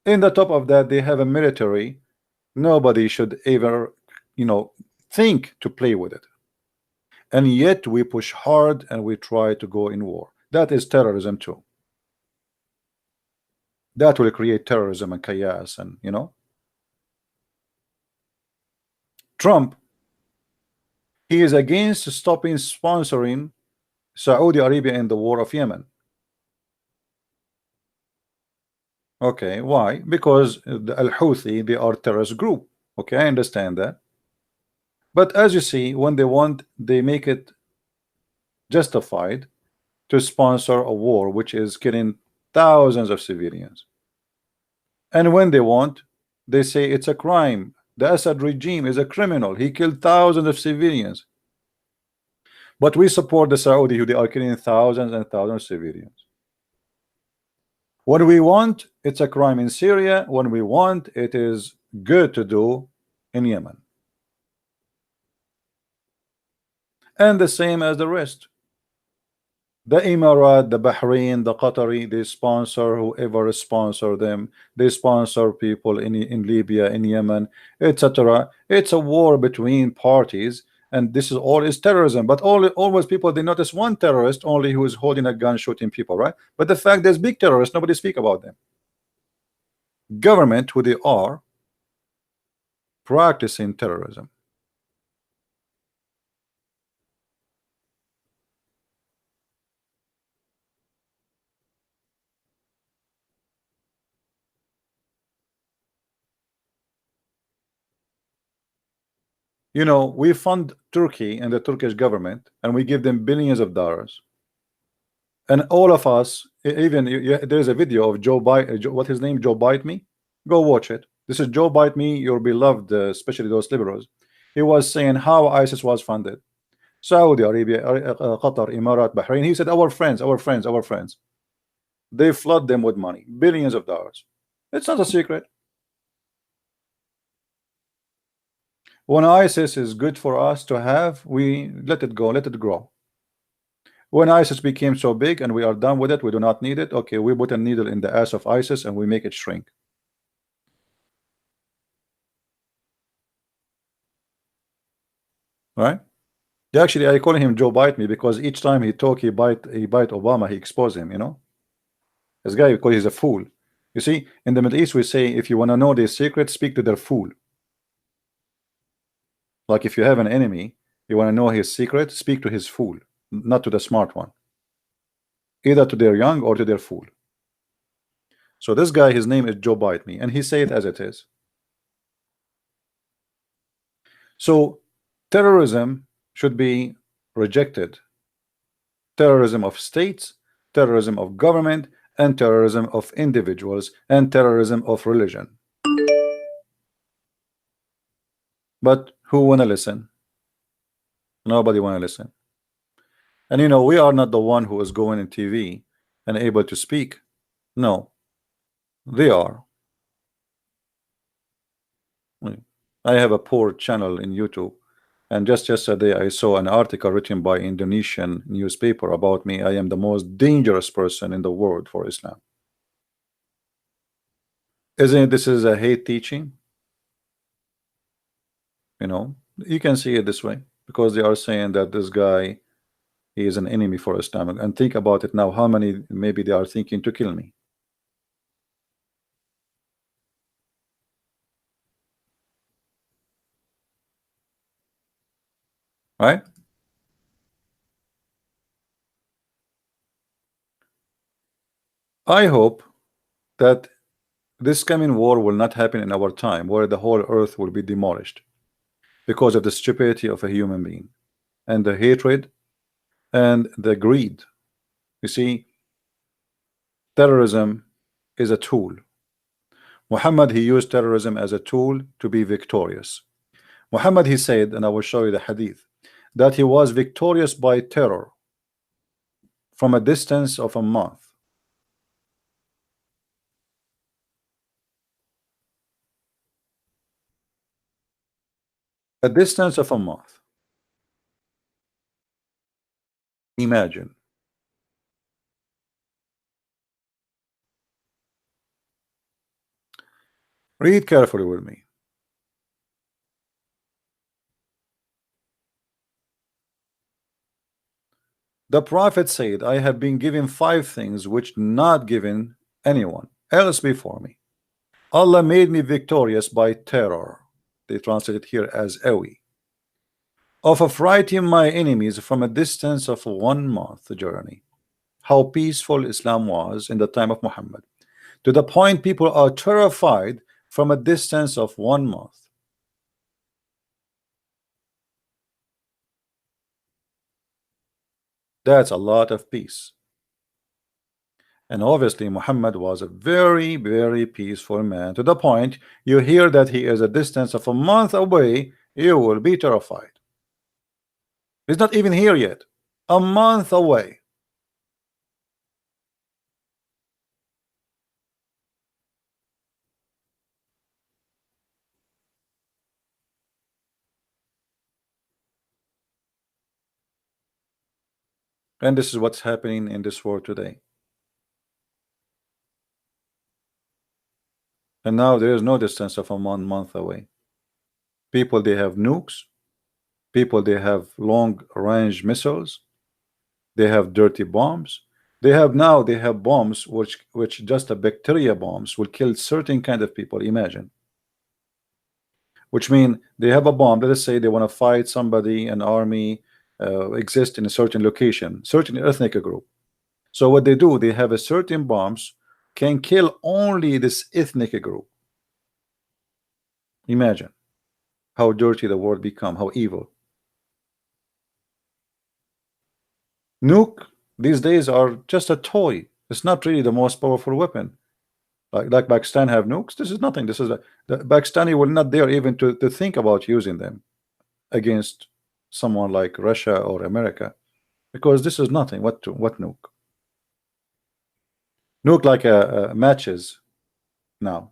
In the top of that, they have a military. Nobody should ever, you know, think to play with it. And yet we push hard and we try to go in war. That is terrorism too. That will create terrorism and chaos. And Trump, he is against stopping sponsoring Saudi Arabia in the war of Yemen. Okay, why? Because the Al-Houthi, they are terrorist group. Okay, I understand that. But as you see, when they want, they make it justified to sponsor a war which is killing thousands of civilians. And when they want, they say it's a crime. The Assad regime is a criminal. He killed thousands of civilians. But we support the Saudi who they are killing thousands and thousands of civilians. When we want, it's a crime in Syria. When we want, it is good to do in Yemen. And the same as the rest. The Emirat, the Bahrain, the Qatari, they sponsor whoever sponsor them. They sponsor people in Libya, in Yemen, etc. It's a war between parties, and this is all is terrorism. But always people, they notice one terrorist only who is holding a gun shooting people, right? But the fact there's big terrorists, nobody speak about them. Government, who they are, practicing terrorism. We fund Turkey and the Turkish government, and we give them billions of dollars. And all of us, even there's a video of Joe Biden, what his name, Joe Bite Me. Go watch it. This is Joe Bite Me, your beloved, especially those liberals. He was saying how ISIS was funded. Saudi Arabia, Qatar, Emirat, Bahrain. He said our friends, our friends, our friends. They flood them with money, billions of dollars. It's not a secret. When ISIS is good for us to have, we let it go, let it grow. When ISIS became so big and we are done with it, we do not need it. Okay, we put a needle in the ass of ISIS and we make it shrink. Right? Actually, I call him Joe Bite Me because each time he talk, he bite Obama, he expose him. This guy, because he's a fool. You see, in the Middle East, we say if you want to know their secrets, speak to their fool. Like if you have an enemy, you want to know his secret, speak to his fool, not to the smart one. Either to their young or to their fool. So this guy, his name is Joe Bite Me, and he say it as it is. So terrorism should be rejected. Terrorism of states, terrorism of government, and terrorism of individuals, and terrorism of religion. But who wanna listen? Nobody wanna listen. And we are not the one who is going in TV and able to speak. No, they are. I have a poor channel in YouTube, and just yesterday I saw an article written by Indonesian newspaper about me. I am the most dangerous person in the world for Islam. Isn't it, this is a hate teaching? You can see it this way because they are saying that this guy, he is an enemy for Islam. And think about it now, how many maybe they are thinking to kill me. Right? I hope that this coming war will not happen in our time where the whole earth will be demolished because of the stupidity of a human being and the hatred and the greed. You see, terrorism is a tool. Muhammad, he used terrorism as a tool to be victorious. Muhammad, he said, and I will show you the hadith, that he was victorious by terror from a distance of a month. A distance of a month. Imagine. Read carefully with me. The Prophet said, I have been given 5 things which not given anyone else before me. Allah made me victorious by terror. They translate it here as Ewi. Of affrighting my enemies from a distance of 1 month journey. How peaceful Islam was in the time of Muhammad. To the point people are terrified from a distance of 1 month. That's a lot of peace. And obviously Muhammad was a very, very peaceful man. To the point you hear that he is a distance of a month away, you will be terrified. He's not even here yet. A month away. And this is what's happening in this world today. And now there is no distance of a 1 month away. People, they have nukes. People, they have long range missiles. They have dirty bombs. They have bombs which just a bacteria bombs will kill certain kind of people. Imagine. Which mean they have a bomb. Let us say they want to fight somebody, an army exist in a certain location, certain ethnic group. So what they do, they have a certain bombs can kill only this ethnic group. Imagine how dirty the world become, how evil. Nuke these days are just a toy. It's not really the most powerful weapon. Like Pakistan have nukes. This is nothing. This is the Pakistani will not dare even to think about using them against someone like Russia or America, because this is nothing. What nuke? Nuke like matches now.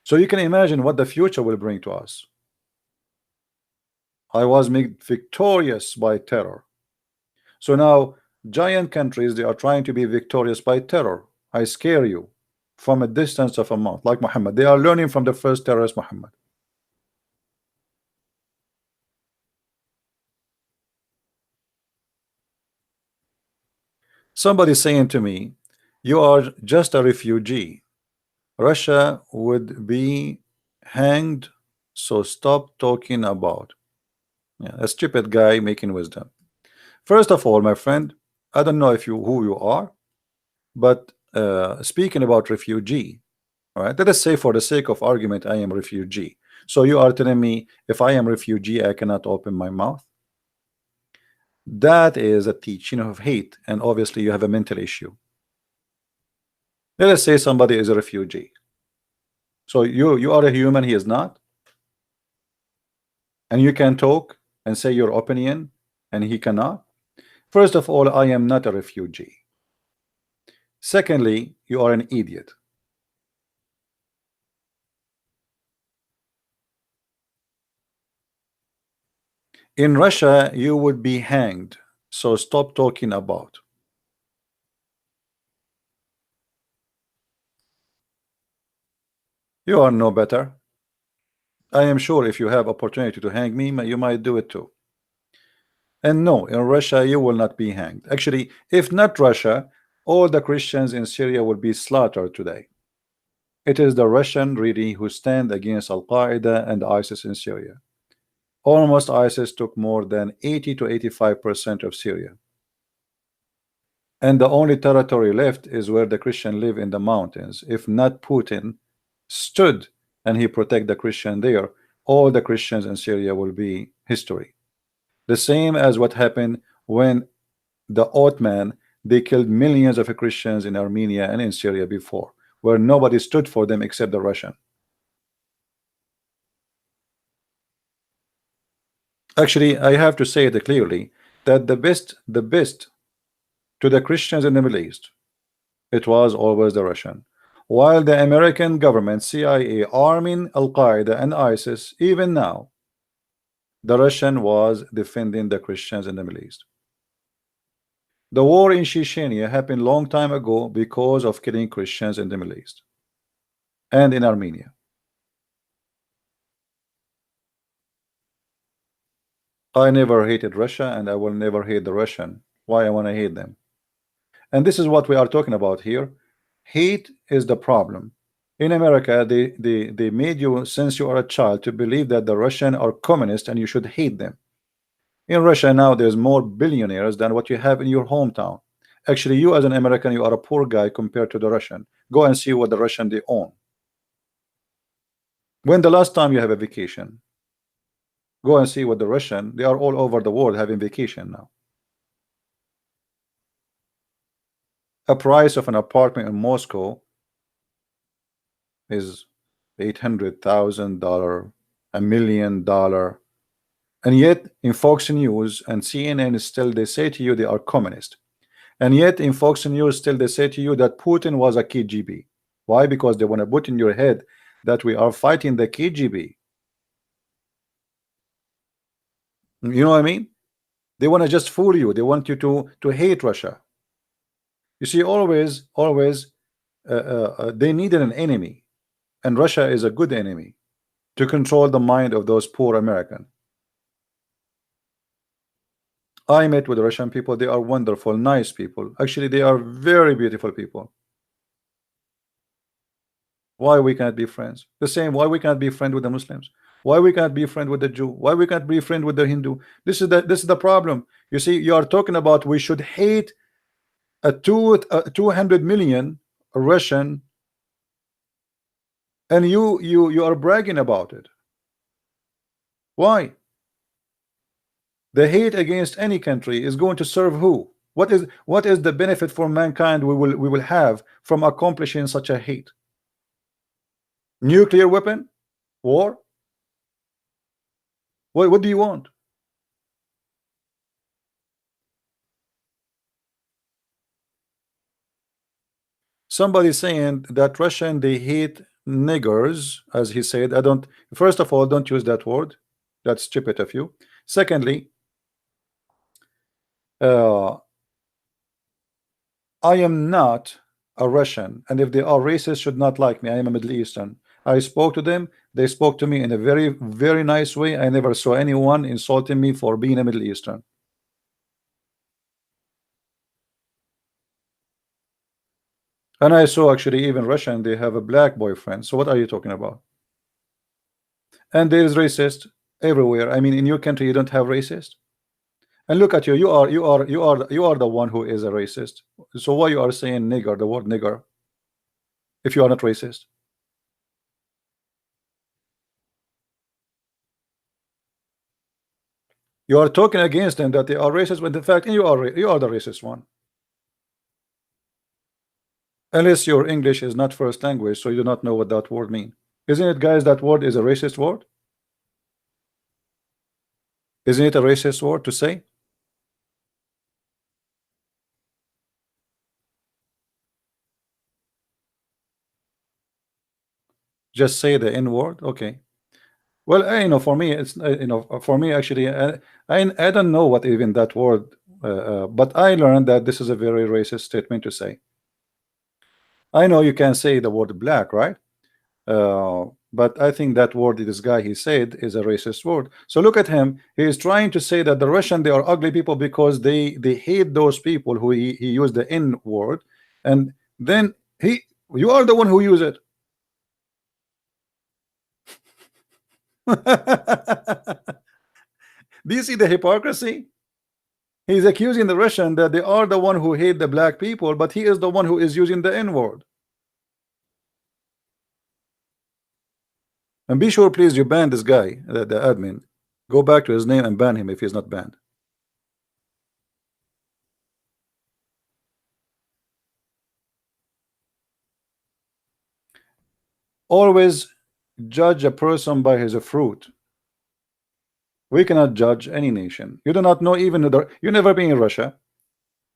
So you can imagine what the future will bring to us. I was made victorious by terror. So now giant countries, they are trying to be victorious by terror. I scare you from a distance of a month, like Muhammad. They are learning from the first terrorist, Muhammad. Somebody saying to me, you are just a refugee. Russia would be hanged, so stop talking about. Yeah, a stupid guy making wisdom. First of all, my friend, I don't know if you who you are, but speaking about refugee, all right, let us say for the sake of argument I am refugee. So you are telling me if I am refugee I cannot open my mouth? That is a teaching of hate, and obviously you have a mental issue. Let us say somebody is a refugee. So you are a human, he is not, and you can talk and say your opinion and he cannot. First of all, I am not a refugee. Secondly, you are an idiot. In Russia you would be hanged, so stop talking about. You are no better. I am sure if you have opportunity to hang me, you might do it too. And no, in Russia you will not be hanged. Actually, if not Russia, all the Christians in Syria will be slaughtered today. It is the Russian really who stand against Al-Qaeda and ISIS in Syria. Almost ISIS took more than 80 to 85% of Syria. And the only territory left is where the Christian live in the mountains. If not Putin stood and he protect the Christian there, all the Christians in Syria will be history. The same as what happened when the Ottoman, they killed millions of Christians in Armenia and in Syria before. where nobody stood for them except the Russian. Actually, I have to say it clearly that the best to the Christians in the Middle East, it was always the Russian. While the American government, CIA, arming Al Qaeda and ISIS, even now, the Russian was defending the Christians in the Middle East. The war in Chechnya happened long time ago because of killing Christians in the Middle East and in Armenia. I never hated Russia and I will never hate the Russian. Why I want to hate them? And this is what we are talking about here. Hate is the problem. In America, they made you since you are a child to believe that the Russian are communist and you should hate them. In Russia now, there's more billionaires than what you have in your hometown. Actually, you as an American, you are a poor guy compared to the Russian. Go and see what the Russian they own. When the last time you have a vacation? Go and see what the Russian, they are all over the world having vacation now. A price of an apartment in Moscow is $800,000, $1 million, and yet in Fox News and CNN still they say to you they are communist, and yet in Fox News still they say to you that Putin was a KGB. Why? Because they want to put in your head that we are fighting the KGB. You know what I mean? They want to just fool you. They want you to hate Russia. You see, always they needed an enemy, and Russia is a good enemy to control the mind of those poor Americans. I met with Russian people. They are wonderful, nice people. Actually, they are very beautiful people. Why we can't be friends? The same. Why we can't be friends with the Muslims? Why we can't be friends with the Jew? Why we can't be friends with the Hindu? This is the problem. You see, you are talking about we should hate a 200 million Russian, and you are bragging about it. Why? The hate against any country is going to serve who? What is the benefit for mankind we will have from accomplishing such a hate? Nuclear weapon? War? What do you want? Somebody saying that Russian they hate niggers, as he said. I don't. First of all, don't use that word. That's stupid of you. Secondly, uh, I am not a Russian, and if they are racist, should not like me. I am a Middle Eastern. I spoke to them. They spoke to me in a very, very nice way. I never saw anyone insulting me for being a Middle Eastern. And I saw actually even Russian, they have a black boyfriend. So what are you talking about? And there is racist everywhere. I mean, in your country, you don't have racist. And look at you. You are the one who is a racist. So why you are saying nigger, the word nigger, if you are not racist? You are talking against them that they are racist, when in fact you are the racist one. Unless your English is not first language, so you do not know what that word means. Isn't it, guys? That word is a racist word. Isn't it a racist word to say? Just say the N word. Okay. Well, for me, it's for me actually, I don't know what even that word, but I learned that this is a very racist statement to say. I know you can say the word black, right? But I think that word this guy he said is a racist word. So look at him. He is trying to say that the Russian they are ugly people because they hate those people who he used the N word, and then you are the one who use it. Do you see the hypocrisy? He's accusing the Russian that they are the one who hate the black people, but he is the one who is using the N word. And be sure, please, you ban this guy, the admin. Go back to his name and ban him if he's not banned. Always judge a person by his fruit. We cannot judge any nation. You do not know even the, you never been in Russia.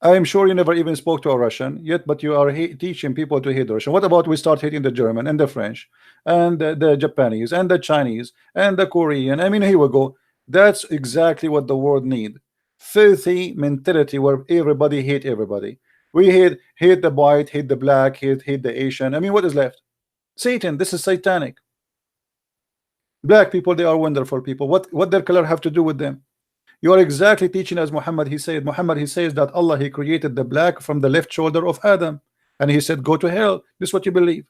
I am sure you never even spoke to a Russian yet, but you are teaching people to hate Russian. What about we start hating the German and the French and the Japanese and the Chinese and the Korean? I mean, here we go. That's exactly what the world need. Filthy mentality where everybody hate everybody. We hate the white, hate the black, hate the Asian. I mean, what is left? Satan. This is satanic. Black people, they are wonderful people. What their color have to do with them? You are exactly teaching as Muhammad. He said, Muhammad, he says that Allah, he created the black from the left shoulder of Adam, and he said, go to hell. This is what you believe.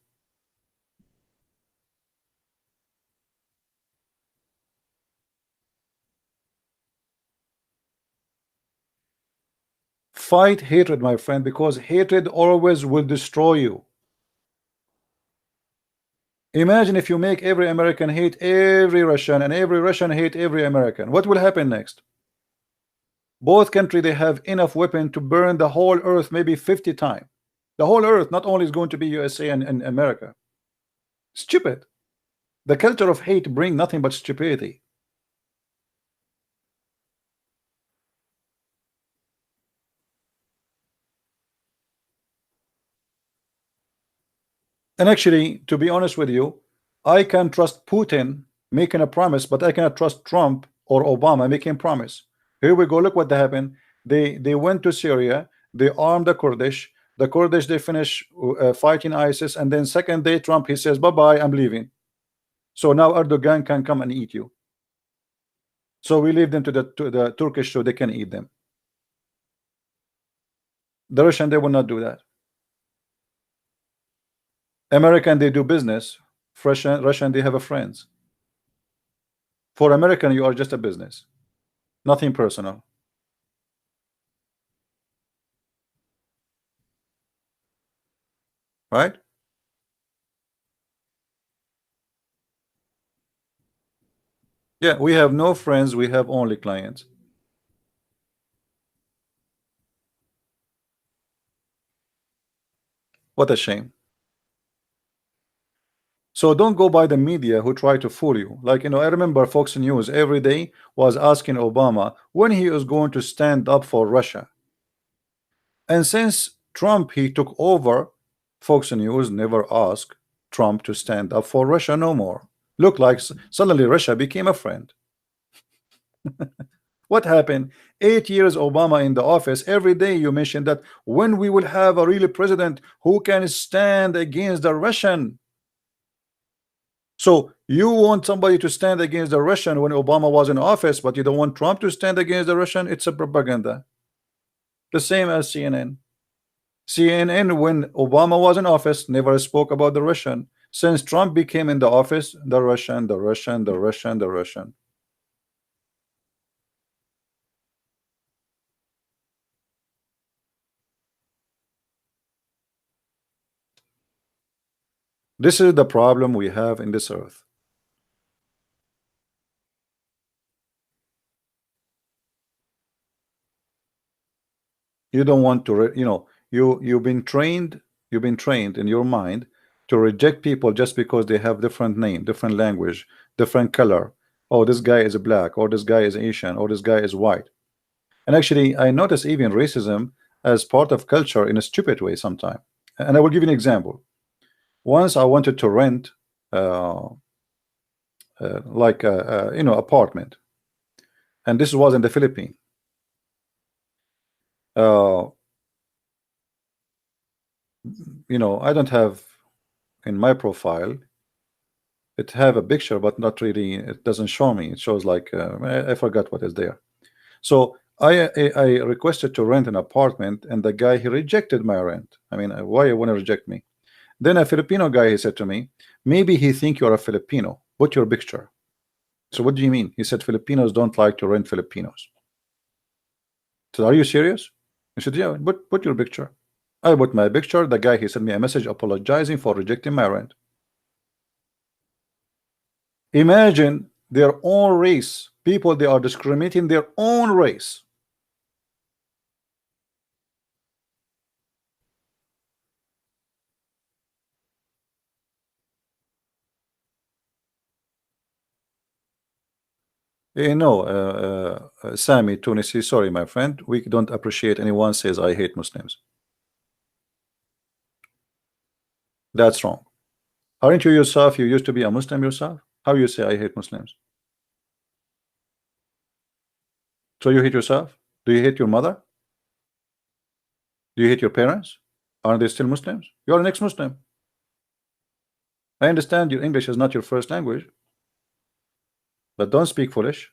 Fight hatred, my friend, because hatred always will destroy you. Imagine if you make every American hate every Russian and every Russian hate every American. What will happen next? Both countries, they have enough weapon to burn the whole earth maybe 50 times. The whole earth not only is going to be USA and America. Stupid. The culture of hate bring nothing but stupidity. And actually, to be honest with you, I can trust Putin making a promise, but I cannot trust Trump or Obama making a promise. Here we go. Look what happened. They went to Syria. They armed the Kurdish. The Kurdish, they finish fighting ISIS, and then second day Trump, he says, bye bye, I'm leaving. So now Erdogan can come and eat you. So we leave them to the Turkish so they can eat them. The Russian, they will not do that. American, they do business. Russian, they have a friends. For American, you are just a business, nothing personal, right? Yeah, we have no friends, we have only clients. What a shame. So don't go by the media who try to fool you. Like, I remember Fox News every day was asking Obama when he is going to stand up for Russia. And since Trump, he took over, Fox News never asked Trump to stand up for Russia no more. Look like suddenly Russia became a friend. What happened? 8 years Obama in the office. Every day you mention that when we will have a real president who can stand against the Russian. So you want somebody to stand against the Russian when Obama was in office, but you don't want Trump to stand against the Russian. It's a propaganda. The same as CNN. CNN, when Obama was in office, never spoke about the Russian. Since Trump became in the office, the Russian, the Russian, the Russian, the Russian. This is the problem we have in this earth. You don't want to you've been trained in your mind to reject people just because they have different name, different language, different color. Oh, this guy is black, or this guy is Asian, or this guy is white. And actually, I notice even racism as part of culture in a stupid way sometimes. And I will give you an example. Once I wanted to rent uh, like apartment, and this was in the Philippines. uh, I don't have in my profile, it have a picture, but not really, it doesn't show me. It shows like I forgot what is there. So I requested to rent an apartment, and the guy, he rejected my rent. I mean, why you want to reject me? Then a Filipino guy, he said to me, maybe he think you're a Filipino, put your picture. So what do you mean? He said Filipinos don't like to rent Filipinos. So are you serious? I said, yeah, but put your picture. I put my picture. The guy, he sent me a message apologizing for rejecting my rent. Imagine their own race. People, they are discriminating their own race. No, Sami Tunisi, sorry, my friend. We don't appreciate anyone says I hate Muslims. That's wrong. Aren't you yourself? You used to be a Muslim yourself. How you say I hate Muslims? So you hate yourself? Do you hate your mother? Do you hate your parents? Aren't they still Muslims? You're an ex-Muslim. I understand your English is not your first language, but don't speak foolish.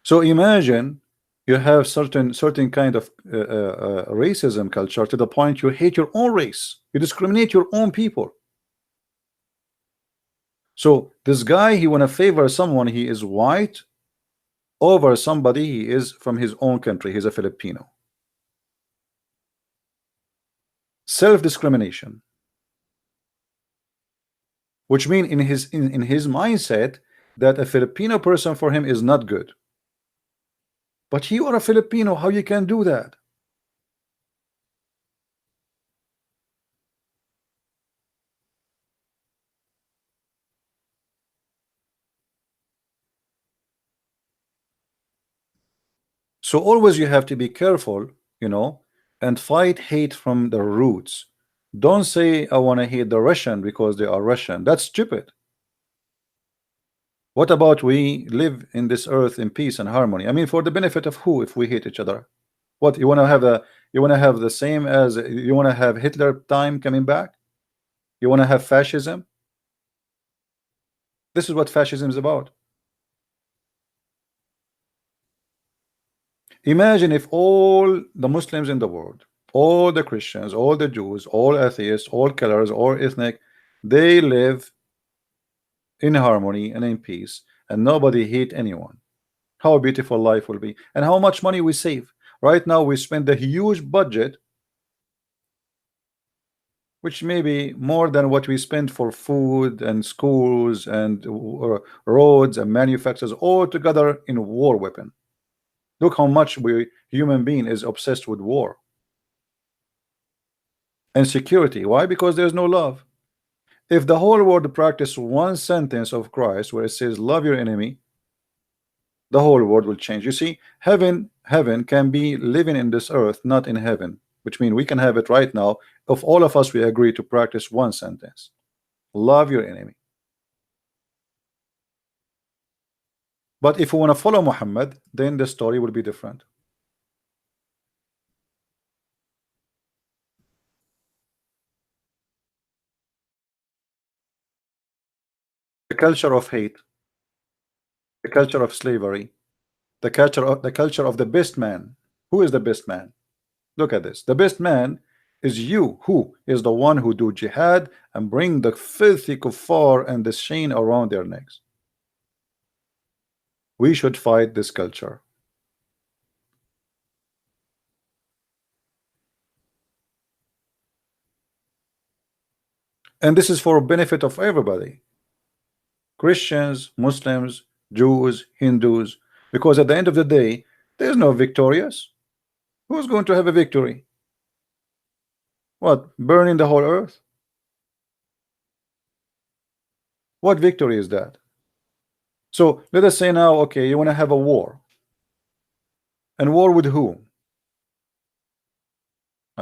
So imagine you have certain kind of racism culture to the point you hate your own race. You discriminate your own people. So this guy, he want to favor someone he is white over somebody he is from his own country. He's a Filipino. Self-discrimination, which means in his mindset that a Filipino person for him is not good. But you are a Filipino, how you can do that? So always you have to be careful, you know, and fight hate from the roots. Don't say I want to hate the Russian because they are Russian. That's stupid. What about we live in this earth in peace and harmony? I mean, for the benefit of who if we hate each other? What you want to have the same as you want to have Hitler time coming back? You want to have fascism? This is what fascism is about. Imagine if all the Muslims in the world, all the Christians, all the Jews, all atheists, all colors, all ethnic, they live in harmony and in peace, and nobody hate anyone. How beautiful life will be, and how much money we save. Right now, we spend a huge budget, which may be more than what we spend for food and schools and roads and manufacturers all together in war weapon. Look how much we human being is obsessed with war and security. Why? Because there's no love. If the whole world practice one sentence of Christ where it says love your enemy, the whole world will change. You see, heaven can be living in this earth, not in heaven, which means we can have it right now if all of us we agree to practice one sentence: love your enemy. But if we want to follow Muhammad, then the story will be different. The culture of hate, the culture of slavery, the culture of the best man. Who is the best man? Look at this. The best man is you, who is the one who do jihad and bring the filthy kuffar and the chain around their necks. We should fight this culture. And this is for benefit of everybody. Christians, Muslims, Jews, Hindus, because at the end of the day, there's no victorious. Who's going to have a victory? What? Burning the whole earth? What victory is that? So let us say now, okay, you want to have a war. And war with whom?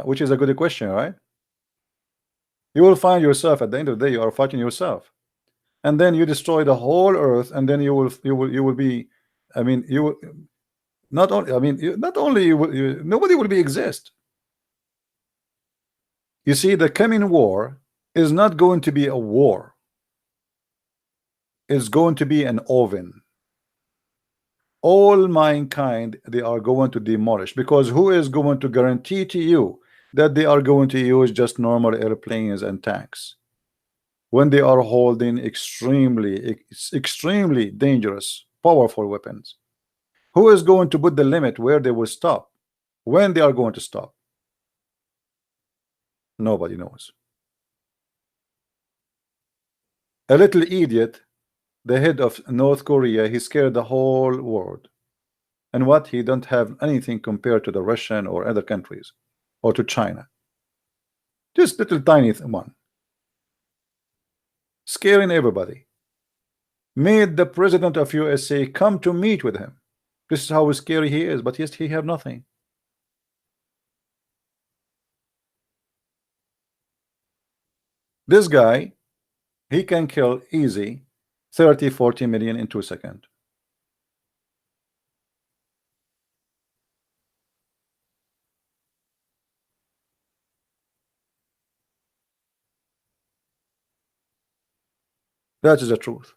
Which is a good question, right? You will find yourself at the end of the day, you are fighting yourself. And then you destroy the whole earth, and then you will be, I mean, you will not only, I mean, not only nobody will be exist. You see, the coming war is not going to be a war. It's going to be an oven. All mankind they are going to demolish, because who is going to guarantee to you that they are going to use just normal airplanes and tanks when they are holding extremely dangerous, powerful weapons? Who is going to put the limit where they will stop, when they are going to stop? Nobody knows. A little idiot, the head of North Korea, he scared the whole world. And what? He don't have anything compared to the Russian or other countries or to China. Just little tiny one. scaring everybody, made the president of USA come to meet with him. This is how scary he is, but yes, he have nothing. This guy, he can kill easy 30-40 million in 2 seconds. That is the truth.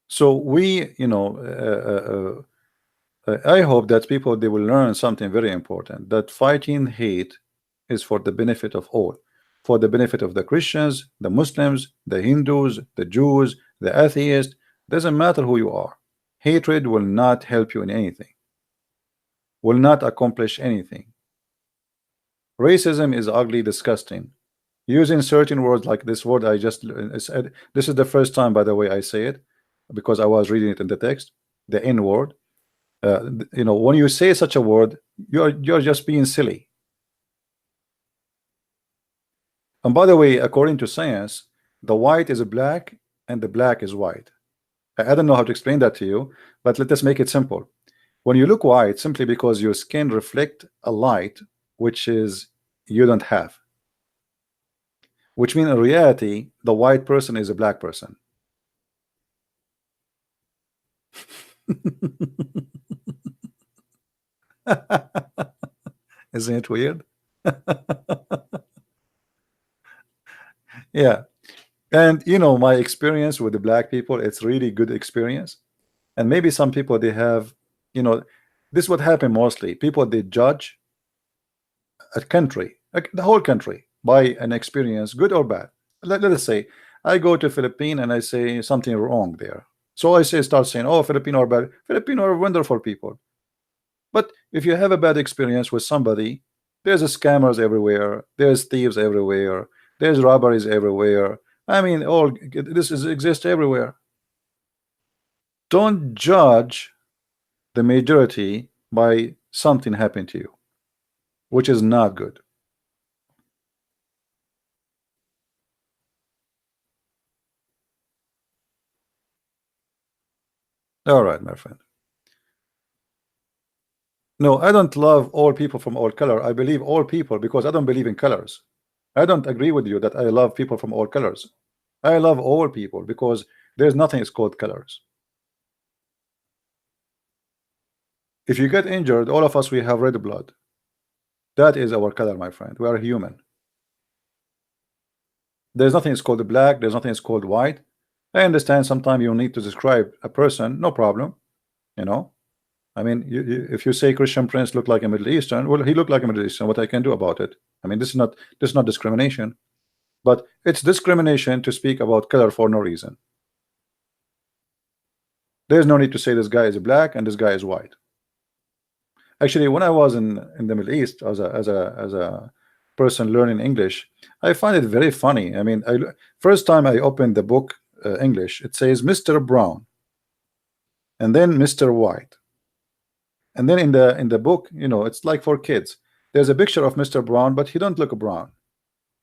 So we, I hope that people, they will learn something very important, that fighting hate is for the benefit of all, for the benefit of the Christians, the Muslims, the Hindus, the Jews, the atheists. Doesn't matter who you are. Hatred will not help you in anything, will not accomplish anything. Racism is ugly, disgusting. Using certain words like this word I just said, this is the first time, by the way, I say it, because I was reading it in the text, the N word. When you say such a word, you're just being silly. And by the way, according to science, the white is black and the black is white. I don't know how to explain that to you, but let us make it simple. When you look white, simply because your skin reflect a light which is you don't have, which means in reality the white person is a black person. Isn't it weird? Yeah. And my experience with the black people, it's really good experience. And maybe some people, they have, this would happen mostly. People, they judge a country, like the whole country, by an experience, good or bad. Let us say I go to Philippines and I say something wrong there. So I start saying, oh, Filipino are bad. Filipino are wonderful people. But if you have a bad experience with somebody, there's scammers everywhere, there's thieves everywhere, there's robberies everywhere. I mean, all this exists everywhere. Don't judge the majority by something happened to you, which is not good. All right, my friend. No, I don't love all people from all color. I believe all people because I don't believe in colors. I don't agree with you that I love people from all colors. I love all people because there's nothing is called colors. If you get injured, all of us, we have red blood. That is our color, my friend. We are human. There's nothing is called black. There's nothing is called white. I understand sometimes you need to describe a person. No problem. I mean, if you say Christian Prince look like a Middle Eastern, well, he looked like a Middle Eastern. What I can do about it? I mean, this is not discrimination, but it's discrimination to speak about color for no reason. There's no need to say this guy is black and this guy is white. Actually, when I was in the Middle East as a person learning English, I find it very funny. I mean, first time I opened the book English, it says Mr. Brown, and then Mr. White, and then in the book, it's like for kids. There's a picture of Mr. Brown, but he don't look brown.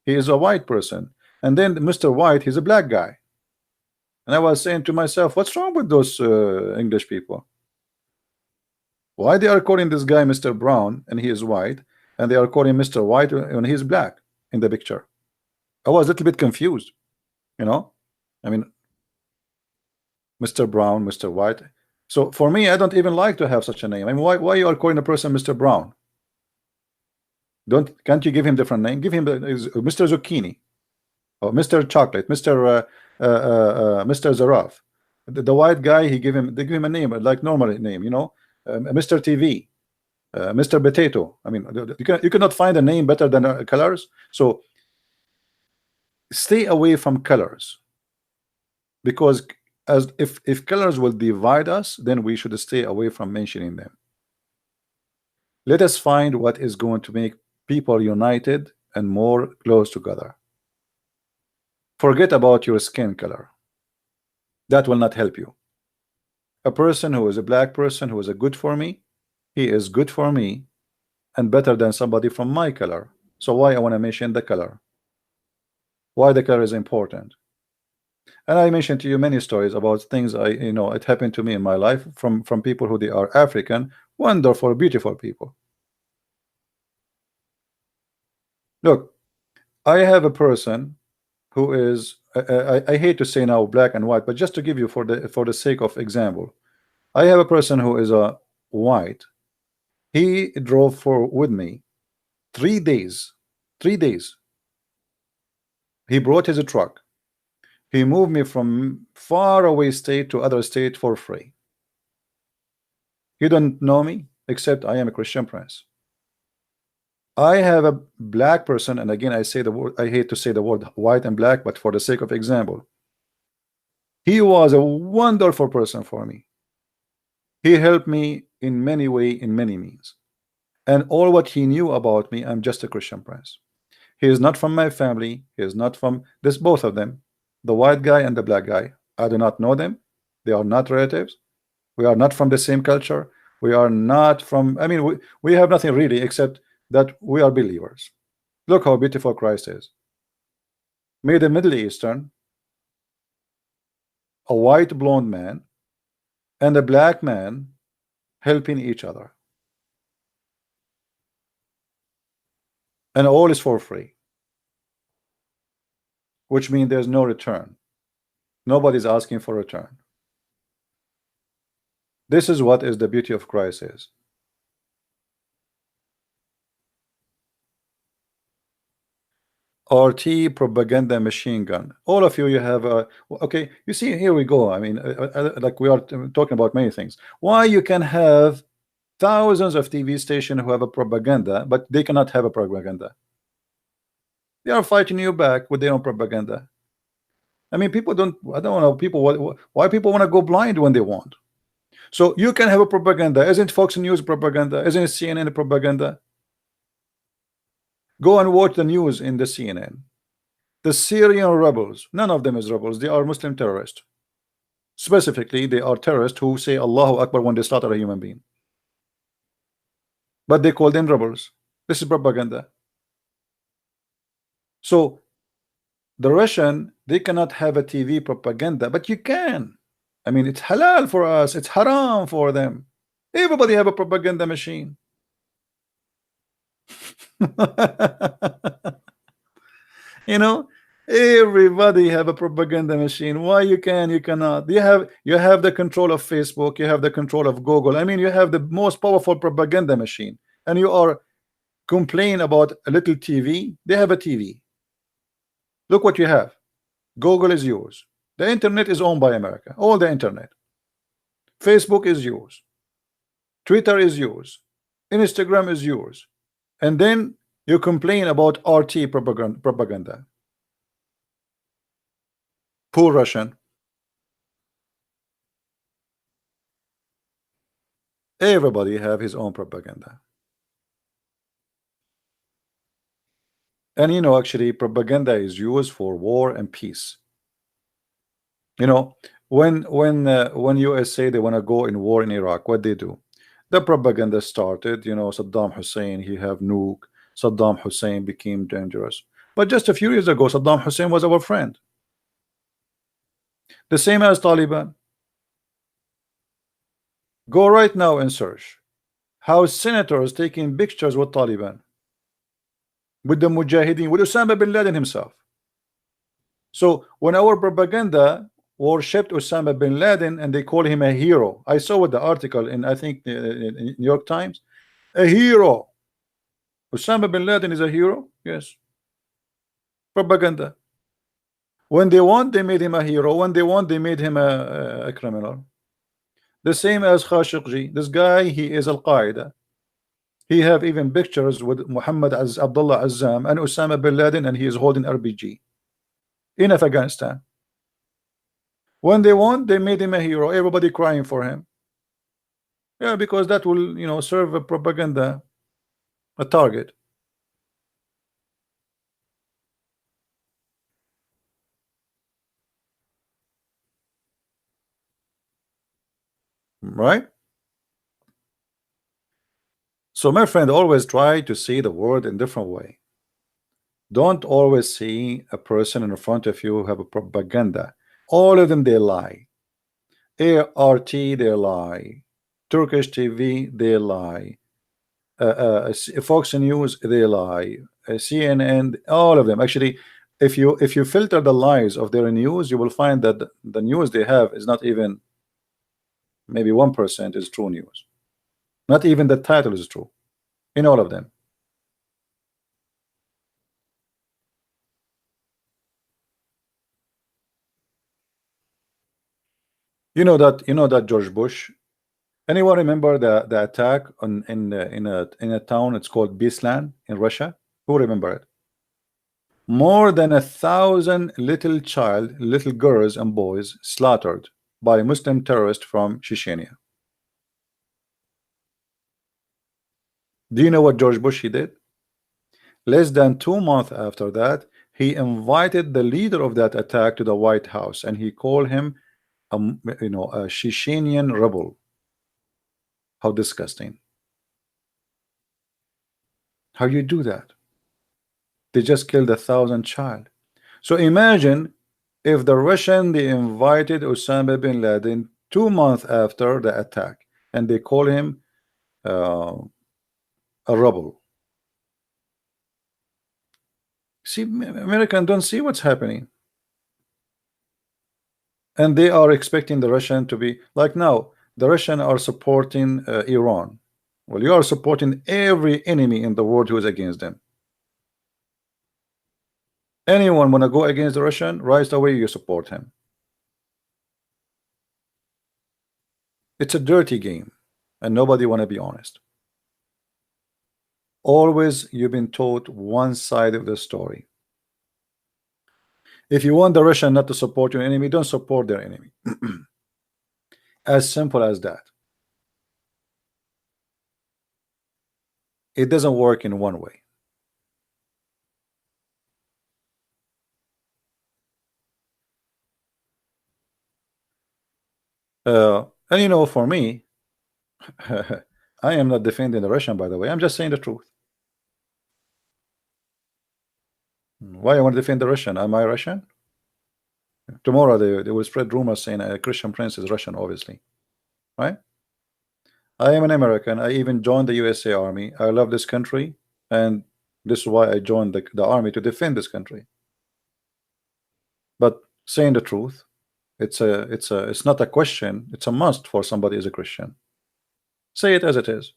He is a white person, and then Mr. White, he's a black guy. And I was saying to myself, what's wrong with those English people? Why they are calling this guy Mr. Brown and he is white, and they are calling Mr. White and he's black in the picture? I was a little bit confused, I mean, Mr. Brown, Mr. White. So for me, I don't even like to have such a name. I mean, why you are calling a person Mr. Brown? Can't you give him different name? Give him Mr. Zucchini, or Mr. Chocolate, Mr. Zaraf. The white guy, they give him a name like normal name, Mr. TV, Mr. Potato. I mean, you cannot find a name better than colors. So stay away from colors, because as if colors will divide us, then we should stay away from mentioning them. Let us find what is going to make people united and more close together. Forget about your skin color. That will not help you. A person who is a black person who is a good for me, he is good for me and better than somebody from my color. So why I want to mention the color? Why the color is important? And I mentioned to you many stories about things it happened to me in my life from people who they are African, wonderful, beautiful people. Look, I have a person who is I hate to say now black and white, but just to give you for the sake of example, I have a person who is a white. He drove for with me 3 days. 3 days. He brought his truck. He moved me from far away state to other state for free. You don't know me except I am a Christian prince. I have a black person, and again I say the word, I hate to say the word white and black, but for the sake of example, he was a wonderful person for me. He helped me in many way, in many means. And all what he knew about me, I'm just a Christian prince. He is not from my family. He is not from this, both of them, the white guy and the black guy. I do not know them. They are not relatives. We are not from the same culture. We are not from, I mean, we have nothing really except that we are believers. Look how beautiful Christ is. Made a Middle Eastern, a white blonde man, and a black man helping each other. And all is for free, which means there's no return. Nobody's asking for return. This is what is the beauty of Christ is. RT propaganda machine gun. All of you, you have okay. You see, here we go. I mean, like we are talking about many things. Why you can have thousands of TV stations who have a propaganda, but they cannot have a propaganda. They are fighting you back with their own propaganda. I mean, people don't. I don't know people why people want to go blind when they want. So you can have a propaganda. Isn't Fox News propaganda? Isn't CNN propaganda? Go and watch the news in the CNN. The Syrian rebels, none of them is rebels. They are Muslim terrorists. Specifically, they are terrorists who say Allahu Akbar when they slaughter a human being. But they call them rebels. This is propaganda. So the Russian, they cannot have a TV propaganda, but you can. I mean, it's halal for us. It's haram for them. Everybody have a propaganda machine. You know, everybody have a propaganda machine. Why you can, you cannot? You have the control of Facebook, you have the control of Google. I mean, you have the most powerful propaganda machine, and you are complain about a little TV. They have a TV. Look what you have. Google is yours. The internet is owned by America. All the internet. Facebook is yours. Twitter is yours. Instagram is yours. And then you complain about RT propaganda. Poor Russian. Everybody have his own propaganda. And actually propaganda is used for war and peace. You know, when US say they want to go in war in Iraq, what they do? The propaganda started, Saddam Hussein, he have nuke. Saddam Hussein became dangerous. But just a few years ago, Saddam Hussein was our friend. The same as Taliban. Go right now and search how senators taking pictures with Taliban, with the Mujahideen, with Osama bin Laden himself. So when our propaganda worshipped Osama bin Laden and they call him a hero, I saw with the article in I think in New York Times, a hero. Osama bin Laden is a hero. Yes, propaganda. When they want, they made him a hero. When they want, they made him a criminal. The same as Khashoggi. This guy, he is Al Qaeda. He have even pictures with Muhammad Abdullah Azzam and Osama bin Laden, and he is holding RPG in Afghanistan. When they want, they made him a hero. Everybody crying for him. Yeah, because that will, serve a propaganda, a target. right? So my friend, always try to see the world in different way. Don't always see a person in front of you who have a propaganda. All of them they lie. ART they lie. Turkish TV they lie. Fox News they lie. CNN, all of them. Actually, if you filter the lies of their news, you will find that the news they have is not even maybe 1% is true news. Not even the title is true in all of them. You know that George Bush. Anyone remember the attack on in a town? It's called Beslan in Russia. Who remember it? More than 1,000 little girls and boys slaughtered by Muslim terrorists from Chechnya. Do you know what George Bush he did? Less than 2 months after that, he invited the leader of that attack to the White House, and he called him a Chechenian rebel. How disgusting! How you do that? They just killed 1,000 child. So imagine if the Russian they invited Osama bin Laden 2 months after the attack, and they call him uh, a rebel. See, American don't see what's happening, and they are expecting the Russian to be like now. The Russian are supporting Iran. Well, you are supporting every enemy in the world who is against them. Anyone want to go against the Russian, right away you support him. It's a dirty game, and nobody want to be honest. Always you've been taught one side of the story. If you want the Russian not to support your enemy, don't support their enemy. As simple as that. It doesn't work in one way. And for me, I am not defending the Russian, by the way. I'm just saying the truth. Why I want to defend the Russian? Am I Russian? Tomorrow they will spread rumors saying a Christian prince is Russian, obviously, right? I am an American. I even joined the USA Army. I love this country, and this is why I joined the army to defend this country. But saying the truth, it's not a question. It's a must for somebody as a Christian. Say it as it is.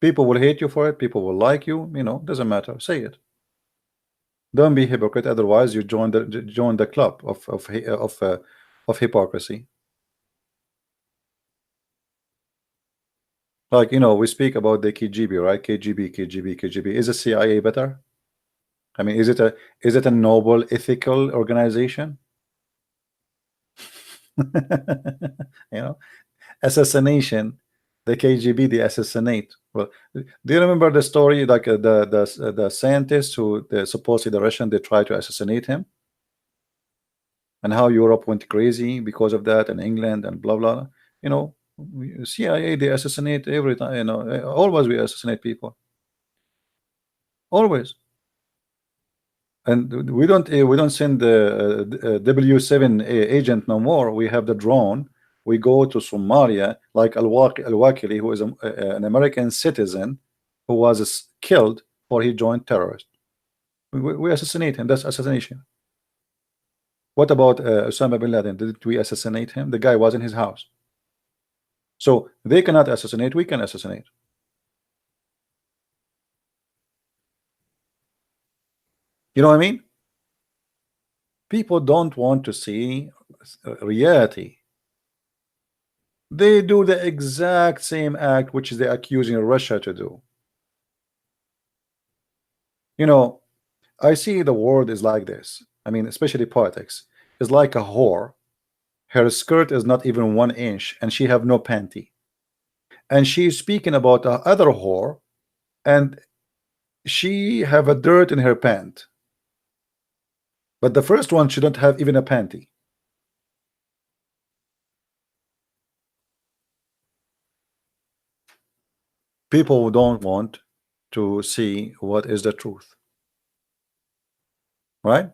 People will hate you for it. People will like you. Doesn't matter. Say it. Don't be hypocrite. Otherwise, you join the club of hypocrisy. Like we speak about the KGB, right? KGB, KGB, KGB. Is the CIA better? I mean, is it a noble, ethical organization? you know, assassination. The KGB, they assassinate. Well, do you remember the story? Like the scientist who supposedly the Russian they tried to assassinate him, and how Europe went crazy because of that, and England and blah blah. CIA they assassinate every time. Always we assassinate people. Always. And we don't send the W7 agent no more. We have the drone. We go to Somalia, like Al-Wakili, who is an American citizen who was killed or he joined terrorists. We assassinate him. That's assassination. What about Osama bin Laden? Did we assassinate him? The guy was in his house. So they cannot assassinate. We can assassinate. You know what I mean? People don't want to see reality. They do the exact same act which they're accusing Russia to do. I see the world is like this. I mean, especially politics is like a whore. Her skirt is not even 1 inch, and she have no panty. And she's speaking about the other whore, and she have a dirt in her pant. But the first one, she don't have even a panty. People don't want to see what is the truth, right?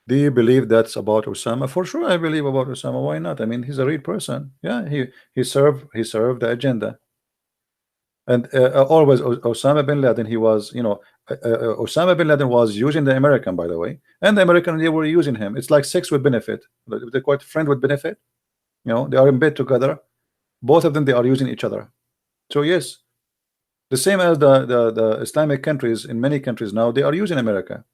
Do you believe that's about Osama? For sure, I believe about Osama. Why not? I mean, he's a real person. Yeah, he served the agenda. And always Osama bin Laden, he was, Osama bin Laden was using the American, by the way, and the American, they were using him. It's like sex with benefit. They quite friend with benefit. They are in bed together. Both of them, they are using each other. So yes, the same as the Islamic countries in many countries now, they are using America.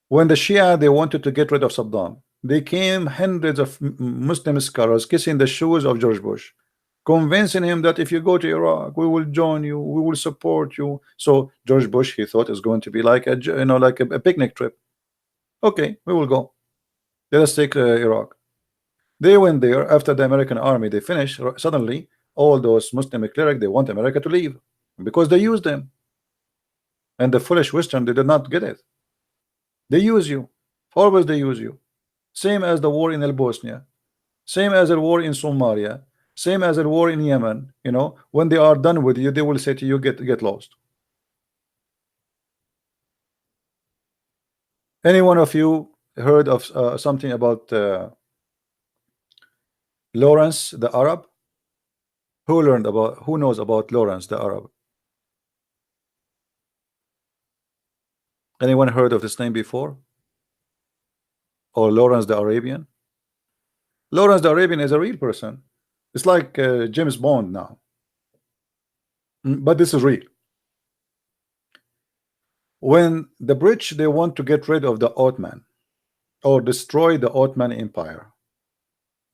When the Shia, they wanted to get rid of Saddam, they came hundreds of Muslim scholars kissing the shoes of George Bush, convincing him that if you go to Iraq, we will join you, we will support you. So George Bush, he thought it's going to be like a picnic trip. Okay, we will go. Let us take Iraq. They went there after the American army. They finished. Suddenly, all those Muslim clerics, they want America to leave because they used them. And the foolish Western, they did not get it. They use you. Always they use you. Same as the war in El Bosnia. Same as the war in Somalia. Same as the war in Yemen. When they are done with you, they will say to you, get lost. Any one of you heard of something about Lawrence the Arab? Who knows about Lawrence the Arab? Anyone heard of this name before? Or Lawrence the Arabian? Lawrence the Arabian is a real person. It's like James Bond now. But this is real. When the British, they want to get rid of the Ottoman or destroy the Ottoman Empire,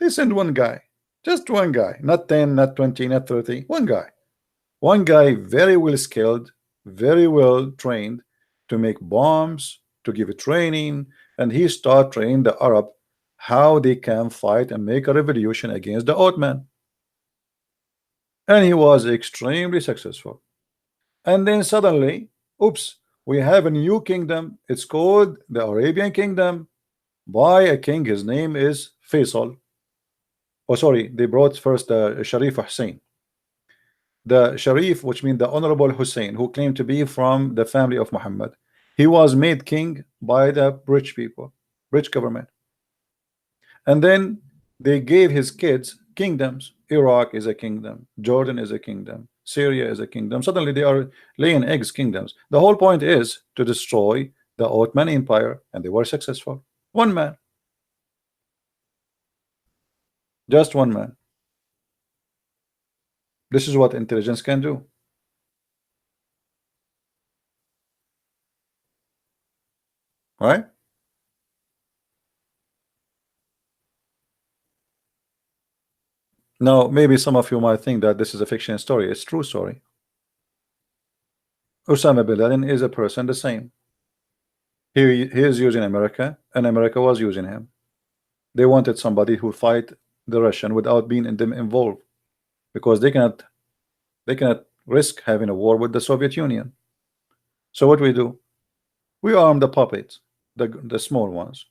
they send one guy, just one guy, not 10, not 20, not 30, one guy very well skilled, very well trained to make bombs, to give training, and he start training the Arab how they can fight and make a revolution against the Ottoman. And he was extremely successful. And then suddenly, oops, we have a new kingdom. It's called the Arabian Kingdom by a king. His name is Faisal. Oh, sorry, they brought first Sharif Hussein. The Sharif, which means the Honorable Hussein, who claimed to be from the family of Muhammad. He was made king by the British people, British government. And then they gave his kids kingdoms. Iraq is a kingdom. Jordan is a kingdom. Syria is a kingdom. Suddenly they are laying eggs kingdoms. The whole point is to destroy the Ottoman Empire, and they were successful. One man. Just one man. This is what intelligence can do. Right? Now, maybe some of you might think that this is a fiction story. It's a true story. Osama bin Laden is a person the same. He is using America, and America was using him. They wanted somebody who fight the Russian without being in them involved, because they cannot risk having a war with the Soviet Union. So what we do? We arm the puppets, the small ones,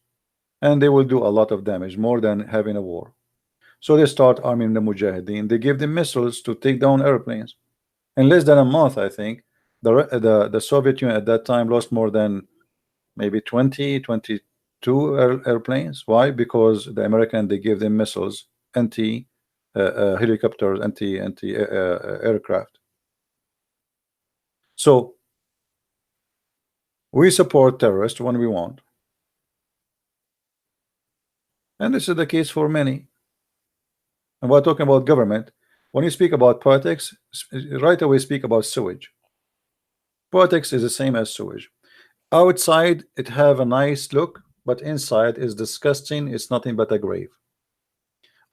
and they will do a lot of damage, more than having a war. So they start arming the Mujahideen. They give them missiles to take down airplanes. In less than a month, I think, the Soviet Union at that time lost more than maybe 20, 22 airplanes. Why? Because the American, they gave them missiles, anti helicopters, anti aircraft. So we support terrorists when we want, and this is the case for many. And we're talking about government. When you speak about politics, right away speak about sewage. Politics is the same as sewage. Outside it have a nice look, but inside is disgusting. It's nothing but a grave.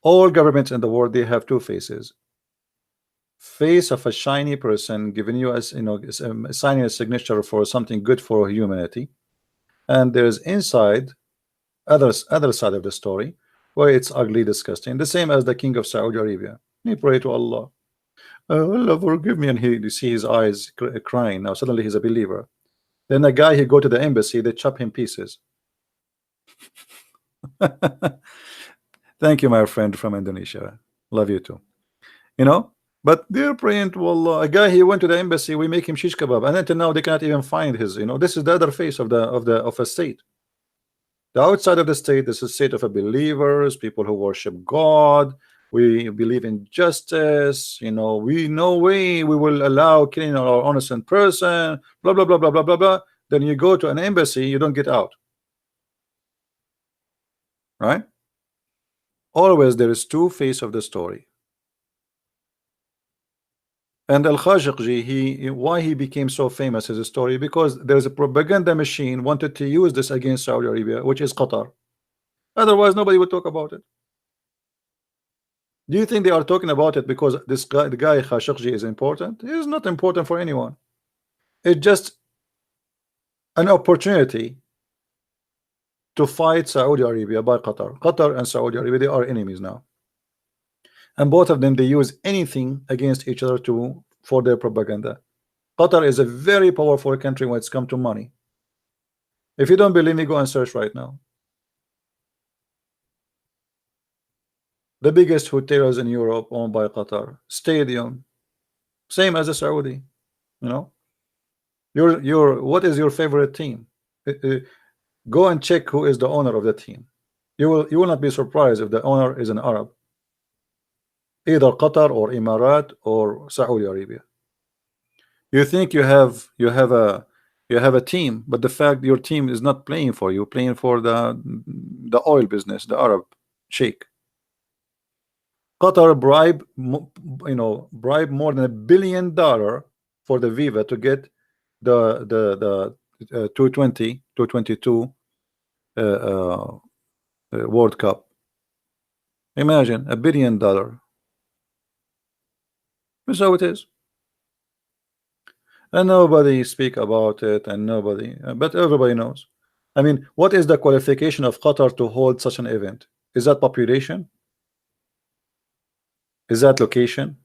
All governments in the world, they have two faces. Face of a shiny person giving you, as signing a signature for something good for humanity, and there's inside other side of the story where it's ugly, disgusting. The same as the king of Saudi Arabia. He pray to Allah, Allah forgive me, and you see his eyes crying. Now suddenly he's a believer. Then a guy, he go to the embassy, they chop him pieces. Thank you, my friend from Indonesia. Love you too. You know. But dear print, well, a guy he went to the embassy, we make him shish kebab, and until now they cannot even find his. This is the other face of of a state. The outside of the state is a state of a believers, people who worship God. We believe in justice. We no way we will allow killing our innocent person. Blah blah blah blah blah blah blah. Then you go to an embassy, you don't get out. Right? Always there is two face of the story. And Al Khashoggi, why he became so famous is a story because there's a propaganda machine wanted to use this against Saudi Arabia, which is Qatar. Otherwise, nobody would talk about it. Do you think they are talking about it because this guy, the guy Khashoggi, is important? He is not important for anyone. It's just an opportunity to fight Saudi Arabia by Qatar. Qatar and Saudi Arabia, they are enemies now. And both of them, they use anything against each other for their propaganda. Qatar is a very powerful country when it's come to money. If you don't believe me, go and search right now. The biggest hotels in Europe owned by Qatar. Stadium, same as the Saudi. What is your favorite team? Go and check who is the owner of the team. You will not be surprised if the owner is an Arab, either Qatar or Emirat or Saudi Arabia. You think you have a team, but the fact your team is not playing for you, playing for the oil business, the Arab sheikh. Qatar bribe more than $1 billion for the Viva to get the 222 World Cup. Imagine $1 billion. That's how it is. And nobody speak about it, and but everybody knows. I mean, what is the qualification of Qatar to hold such an event? Is that population? Is that location?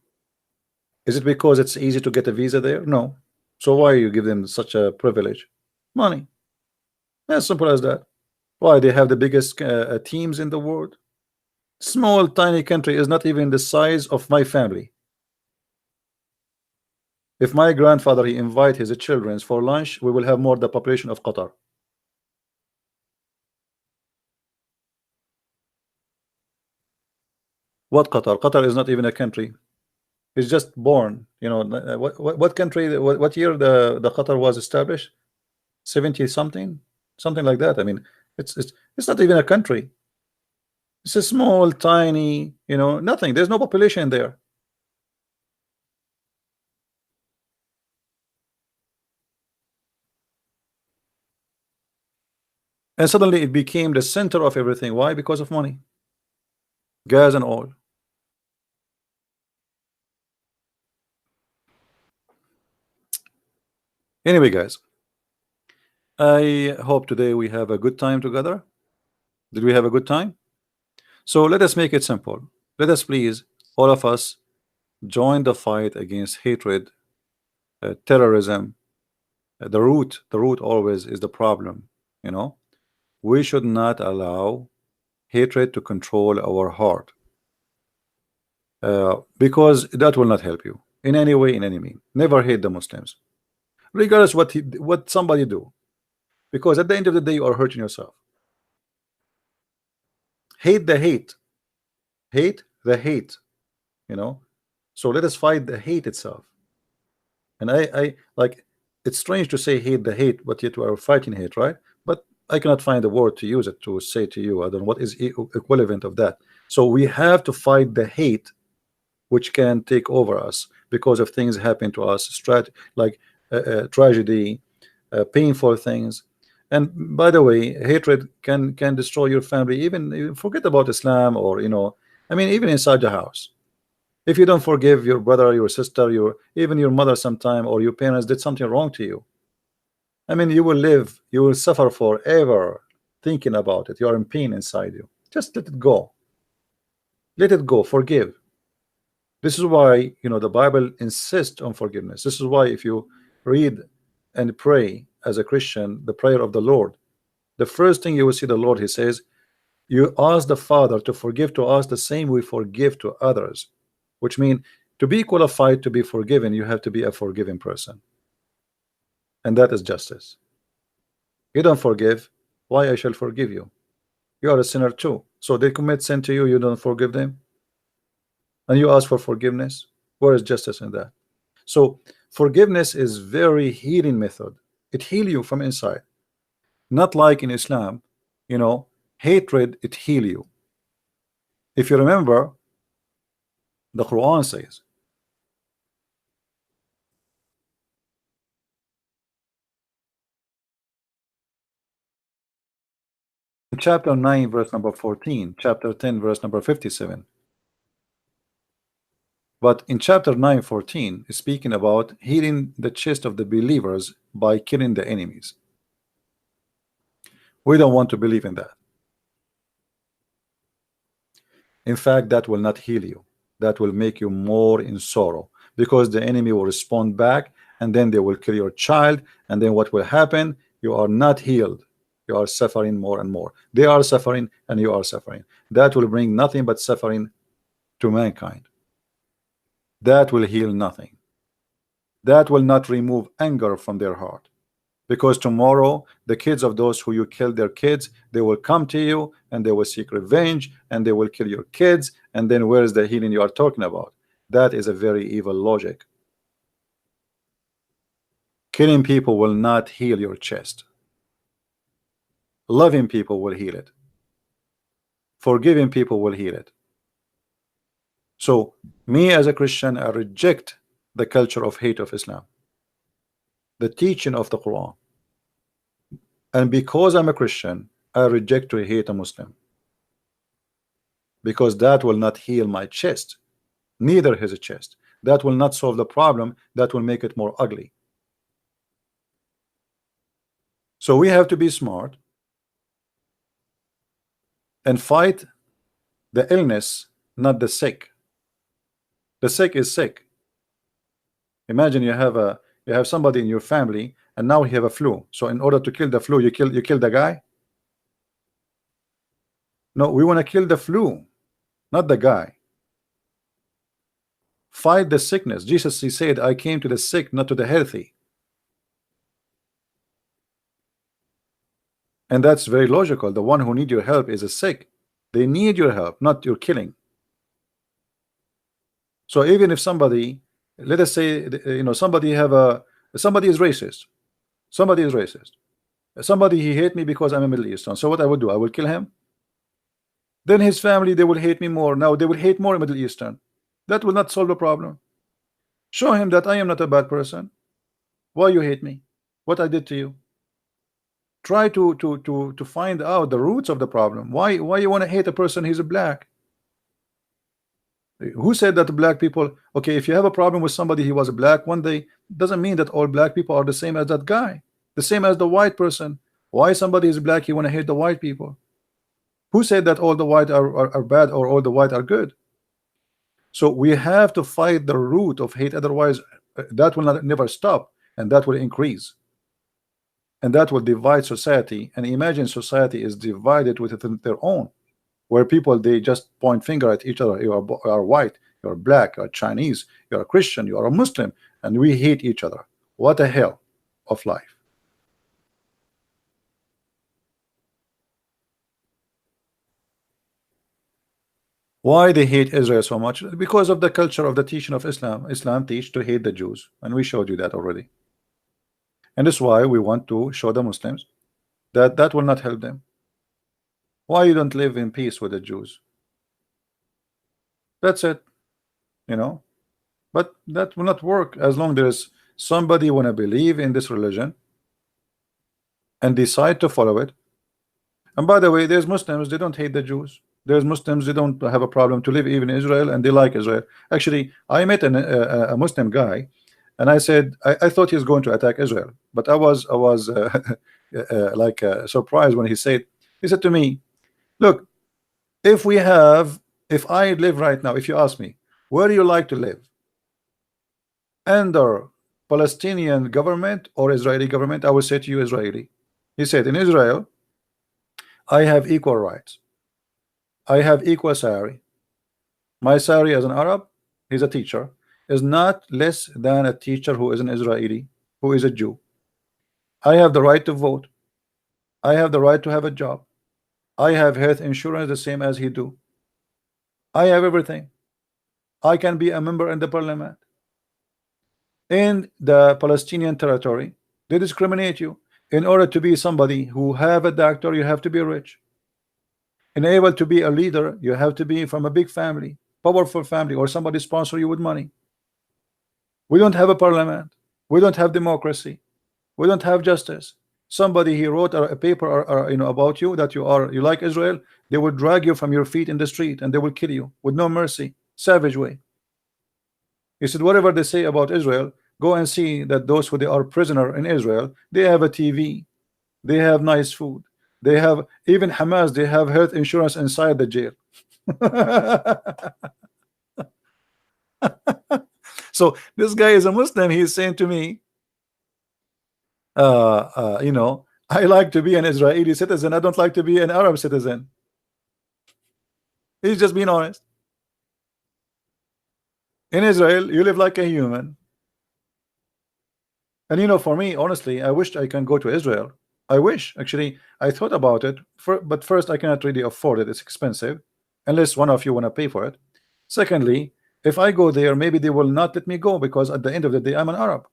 Is it because it's easy to get a visa there? No. So why you give them such a privilege? Money. As simple as that. Why they have the biggest teams in the world? Small tiny country is not even the size of my family. If my grandfather he invite his children for lunch, we will have more the population of Qatar. What Qatar? Qatar is not even a country. It's just born. What country? What year the Qatar was established? 70 something like that. I mean, it's not even a country. It's a small, tiny, nothing. There's no population there. And suddenly it became the center of everything. Why? Because of money, gas and oil. Anyway, guys, I hope today we have a good time together. Did we have a good time? So let us make it simple. Let us please, all of us, join the fight against hatred, terrorism. The root always is the problem. We should not allow hatred to control our heart, because that will not help you in any way, in any mean. Never hate the Muslims, regardless what somebody do, because at the end of the day you are hurting yourself. Hate the hate, hate the hate. So let us fight the hate itself. And I like, it's strange to say hate the hate, but yet we are fighting hate, right? But I cannot find a word to use it to say to you. I don't know what is equivalent of that. So we have to fight the hate which can take over us because of things happen to us, like tragedy, painful things. And by the way, hatred can destroy your family. Even forget about Islam, or I mean, even inside the house. If you don't forgive your brother, your sister, even your mother sometime, or your parents did something wrong to you, I mean, you will suffer forever thinking about it. You are in pain inside you. Just let it go. Let it go. Forgive. This is why the Bible insists on forgiveness. This is why if you read and pray as a Christian the prayer of the Lord, the first thing you will see the Lord, he says, You ask the Father to forgive to us the same we forgive to others, which means to be qualified to be forgiven, you have to be a forgiving person, and that is justice. You don't forgive, why I shall forgive you? You are a sinner too. So they commit sin to you, you don't forgive them, and you ask for forgiveness. Where is justice in that? So forgiveness is very healing method. It heal you from inside. Not like in Islam, you know, hatred it heal you. If you remember, the Quran says in chapter 9 verse number 14, chapter 10 verse number 57. But in chapter 9:14 is speaking about healing the chest of the believers by killing the enemies. We don't want to believe in that. In fact, that will not heal you. That will make you more in sorrow, because the enemy will respond back, and then they will kill your child, and then what will happen? You are not healed. You are suffering more and more. They are suffering and you are suffering. That will bring nothing but suffering to mankind. That will heal nothing. That will not remove anger from their heart, because tomorrow the kids of those who you killed their kids, they will come to you and they will seek revenge and they will kill your kids, and then where is the healing you are talking about? That is a very evil logic. Killing people will not heal your chest. Loving people will heal it. Forgiving people will heal it. So me as a Christian, I reject the culture of hate of Islam, the teaching of the Quran. And because I'm a Christian, I reject to hate a Muslim, because that will not heal my chest, neither his chest. That will not solve the problem, that will make it more ugly. So we have to be smart and fight the illness, not the sick. The sick is sick. Imagine you have somebody in your family and now he have a flu. So in order to kill the flu, you kill the guy? No, we want to kill the flu, not the guy. Fight the sickness. Jesus, he said, I came to the sick, not to the healthy. And that's very logical. The one who need your help is a sick. They need your help, not your killing. So even if somebody, let us say, somebody is racist. Somebody is racist. Somebody, he hate me because I'm a Middle Eastern. So what I would do, I will kill him. Then his family, they will hate me more. Now they will hate more Middle Eastern. That will not solve the problem. Show him that I am not a bad person. Why you hate me? What I did to you? Try to find out the roots of the problem. Why you want to hate a person? He's a black. Who said that the black people? Okay, if you have a problem with somebody, he was a black one day, doesn't mean that all black people are the same as that guy. The same as the white person. Why somebody is black, you want to hate the white people? Who said that all the white are bad or all the white are good? So we have to fight the root of hate, otherwise that will never stop, and that will increase, and that will divide society. And imagine society is divided within their own, where people, they just point finger at each other. You are white, you're black, you're Chinese, you're a Christian, you are a Muslim, and we hate each other. What a hell of life. Why they hate Israel so much? Because of the culture of the teaching of Islam. Islam teach to hate the Jews, and we showed you that already. And that's why we want to show the Muslims that that will not help them. Why you don't live in peace with the Jews? That's it, you know. But that will not work as long there's somebody want to believe in this religion and decide to follow it. And by the way, there's Muslims, they don't hate the Jews. There's Muslims, they don't have a problem to live even in Israel, and they like Israel. Actually, I met a Muslim guy, and I said I thought he was going to attack Israel, but I was surprised when he said to me, look, if I live right now, if you ask me, where do you like to live? Under Palestinian government or Israeli government? I will say to you, Israeli. He said, in Israel, I have equal rights. I have equal salary. My salary as an Arab, he's a teacher, is not less than a teacher who is an Israeli, who is a Jew. I have the right to vote. I have the right to have a job. I have health insurance the same as he do. I have everything. I can be a member in the parliament. In the Palestinian territory, they discriminate you. In order to be somebody who have a doctor, you have to be rich. And able to be a leader, you have to be from a big family, powerful family, or somebody sponsor you with money. We don't have a parliament. We don't have democracy. We don't have justice. Somebody he wrote a paper or about you that you like Israel, they will drag you from your feet in the street and they will kill you with no mercy, savage way. He said whatever they say about Israel, go and see that those who they are prisoner in Israel, they have a TV, they have nice food, they have even Hamas, they have health insurance inside the jail. So this guy is a Muslim. He's saying to me, I like to be an Israeli citizen. I don't like to be an Arab citizen. He's just being honest. In Israel, you live like a human. And for me, honestly, I wish I can go to Israel. I wish, actually, I thought about it, but first, I cannot really afford it. It's expensive, unless one of you want to pay for it. Secondly, if I go there, maybe they will not let me go because at the end of the day, I'm an Arab.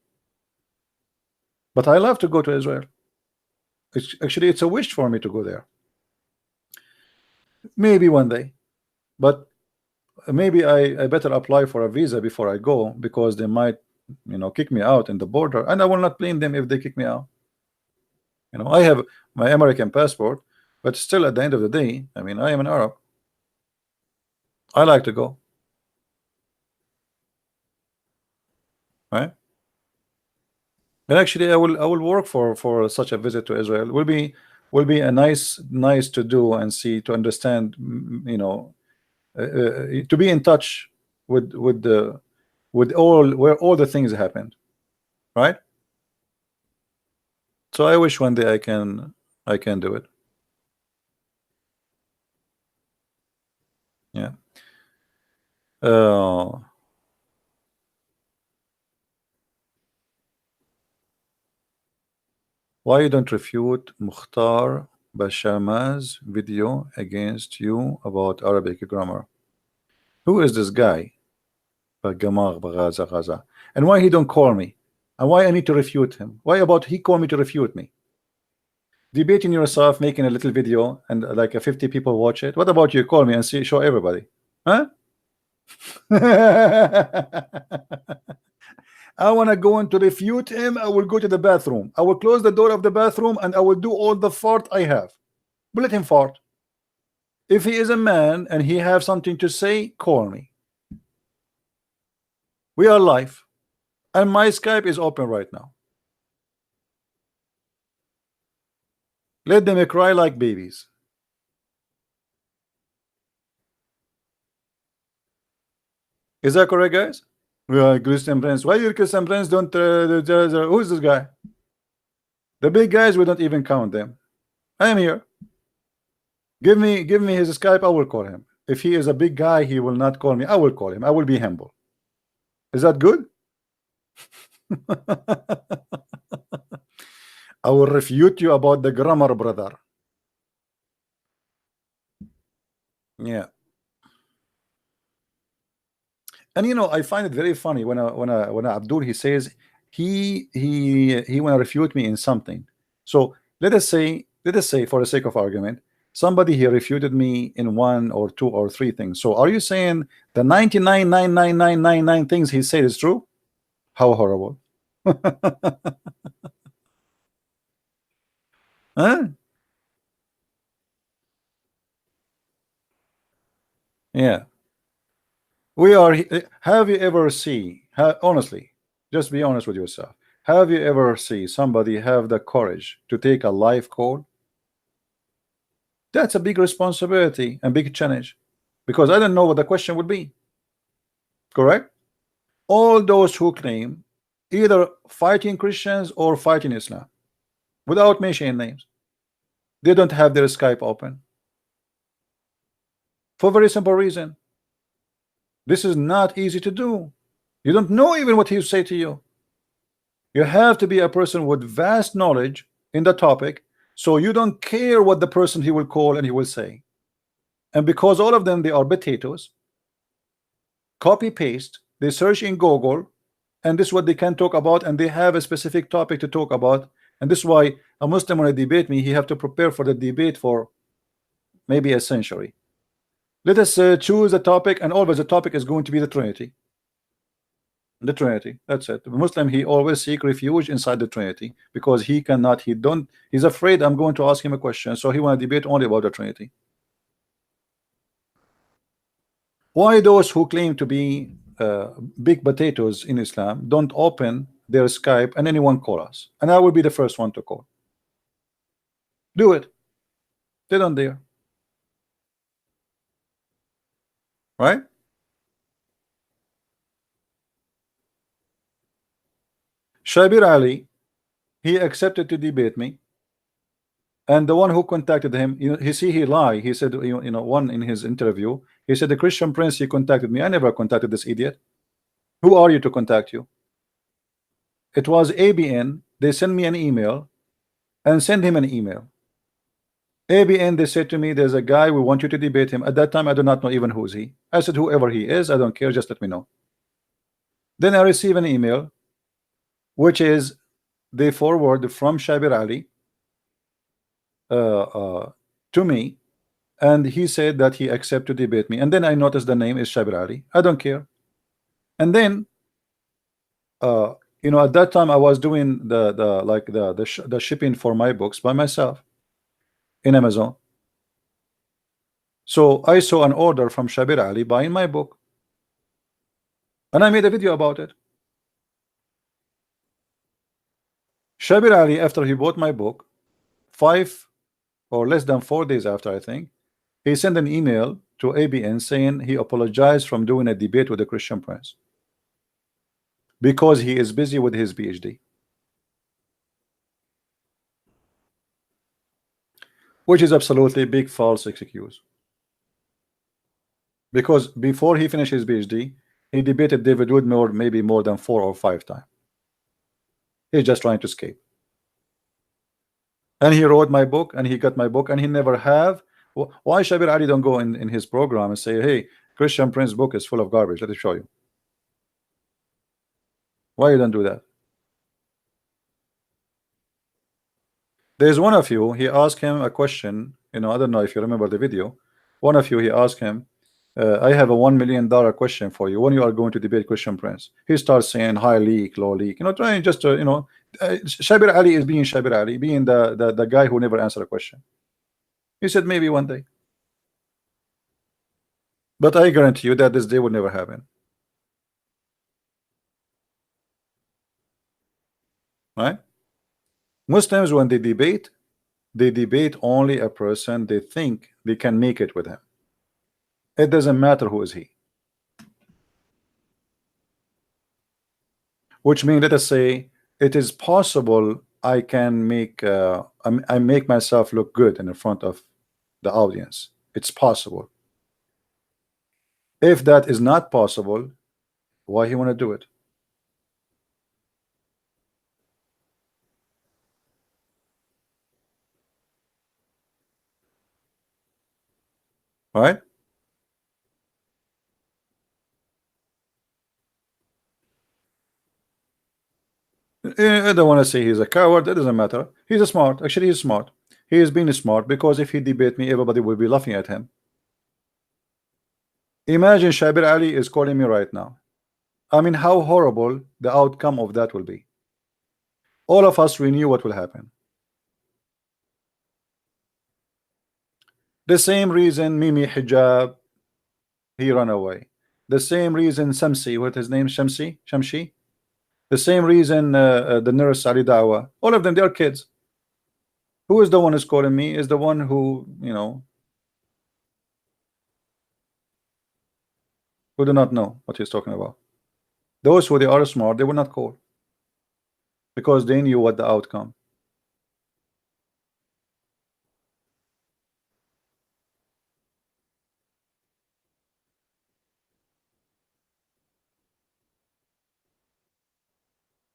But I love to go to Israel. Actually, it's a wish for me to go there. Maybe one day, but maybe I better apply for a visa before I go because they might, kick me out in the border, and I will not blame them if they kick me out. I have my American passport, but still, at the end of the day, I mean, I am an Arab. I like to go, right? And actually, I will work for such a visit to Israel. Will be a nice to do and see to understand, to be in touch with all where all the things happened, right? So I wish one day I can do it. Yeah. Uh, why you don't refute Mukhtar Bashama's video against you about Arabic grammar? Who is this guy? Bagamar Bagaza Gaza. And why he don't call me? And why I need to refute him? Why about he call me to refute me? Debating yourself, making a little video, and like 50 people watch it. What about you? Call me and show everybody, huh? I want to go in to refute him. I will go to the bathroom. I will close the door of the bathroom and I will do all the fart I have. But let him fart. If he is a man and he have something to say, call me. We are live, and my Skype is open right now. Let them cry like babies. Is that correct, guys? We are Christian Prince. Why your Christian Prince don't? Who's this guy? The big guys, we don't even count them. I am here. Give me his Skype. I will call him. If he is a big guy, he will not call me. I will call him. I will be humble. Is that good? I will refute you about the grammar, brother. Yeah. And I find it very funny when Abdul he says he want to refute me in something. So let us say for the sake of argument, somebody here refuted me in 1 or 2 or 3 things. So are you saying the 99.99999 things he said is true? How horrible. Huh? Yeah. We are. Have you ever honestly, just be honest with yourself. Have you ever see somebody have the courage to take a live call? That's a big responsibility and big challenge, because I don't know what the question would be. Correct? All those who claim either fighting Christians or fighting Islam, without mentioning names, they don't have their Skype open. for a very simple reason. This is not easy to do. You don't know even what he will say to you. You have to be a person with vast knowledge in the topic, so you don't care what the person he will call and he will say. And because all of them, they are potatoes, copy paste, they search in Google, and this is what they can talk about, and they have a specific topic to talk about. And this is why a Muslim, when I debate me, he have to prepare for the debate for maybe a century. Let us choose a topic, and always the topic is going to be the Trinity. The Trinity, that's it. The Muslim, he always seek refuge inside the Trinity, because he cannot, he's afraid I'm going to ask him a question, so he want to debate only about the Trinity. Why those who claim to be big potatoes in Islam don't open their Skype and anyone call us, and I will be the first one to call? Do it. They don't dare, right? Shabir Ali, he accepted to debate me, and the one who contacted him, he lied. He said, one in his interview, he said the Christian Prince, he contacted me. I never contacted this idiot. Who are you to contact you? It was ABN. They sent me an email and send him an email. ABN, they said to me, there's a guy, we want you to debate him. At that time, I do not know even who is he. I said, whoever he is, I don't care, just let me know. Then I receive an email, which is they forward from Shabir Ali to me, and he said that he accepted to debate me. And then I noticed the name is Shabir Ali. I don't care. And then at that time I was doing the shipping for my books by myself in Amazon. So I saw an order from Shabir Ali buying my book, and I made a video about it. Shabir Ali, after he bought my book, 5 or less than 4 days after, I think, he sent an email to ABN saying he apologized from doing a debate with the Christian Prince because he is busy with his PhD, which is absolutely big false excuse. Because before he finished his PhD, he debated David Wood maybe more than 4 or 5 times. He's just trying to escape. And he wrote my book, and he got my book, and he never have. Why Shabir Ali don't go in his program and say, hey, Christian Prince book is full of garbage, let me show you? Why you don't do that? There's one of you, he asked him a question, I don't know if you remember the video. One of you, he asked him, I have a $1 million question for you. When you are going to debate Christian Prince, he starts saying high leak, low leak, trying just to, Shabir Ali is being Shabir Ali, being the guy who never answered a question. He said maybe one day, but I guarantee you that this day will never happen. Right? Muslims, when they debate only a person they think they can make it with him. It doesn't matter who is he. Which means, let us say, it is possible I can make I make myself look good in front of the audience. It's possible. If that is not possible, why he want to do it? Right? I don't want to say he's a coward. It doesn't matter. He's a smart. Actually, he's smart. He is being smart because if he debate me, everybody will be laughing at him. Imagine Shabir Ali is calling me right now. I mean, how horrible the outcome of that will be. All of us, we knew what will happen. The same reason Mimi Hijab, he ran away. The same reason Samsi, what his name, Shamshi. The same reason the nurse Ali Dawa. All of them, they are kids. Who is the one who's calling me? Is the one who, who do not know what he's talking about. Those who they are smart, they will not call because they knew what the outcome.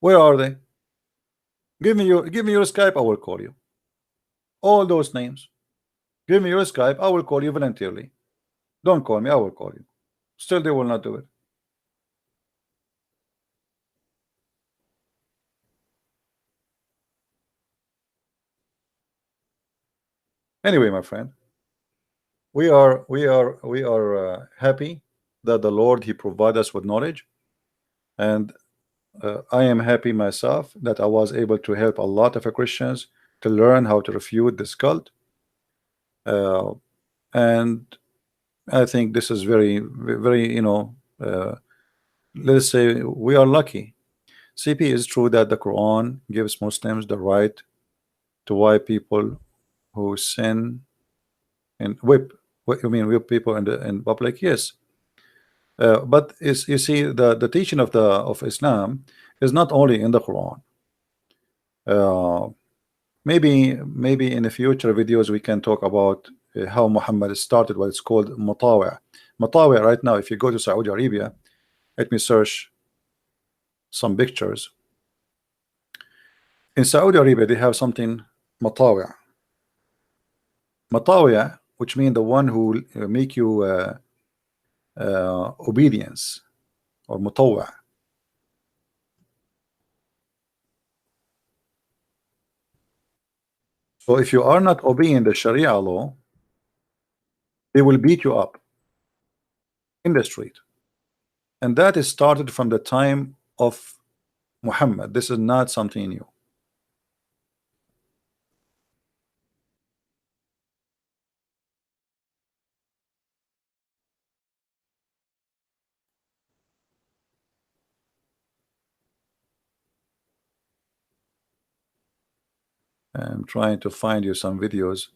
Where are they? Give me your Skype, I will call you. All those names. Give me your Skype, I will call you voluntarily. Don't call me, I will call you. Still they will not do it. Anyway, my friend, we are happy that the Lord he provide us with knowledge, and I am happy myself that I was able to help a lot of Christians to learn how to refute this cult. uh, and I think this is very, let's say we are lucky. CP, is true that the Quran gives Muslims the right to wipe people who sin and whip. What you mean, whip people in public? Yes, but is you see the teaching of Islam is not only in the Quran. Uh, maybe in the future videos we can talk about how Muhammad started what it's called mutawa. Mutawa right now, if you go to Saudi Arabia, let me search some pictures. In Saudi Arabia they have something mutawa. Matawiya, which mean the one who make you obedience, or mutawwa. So if you are not obeying the Sharia law, they will beat you up in the street, and that is started from the time of Muhammad. This is not something new. I'm trying to find you some videos,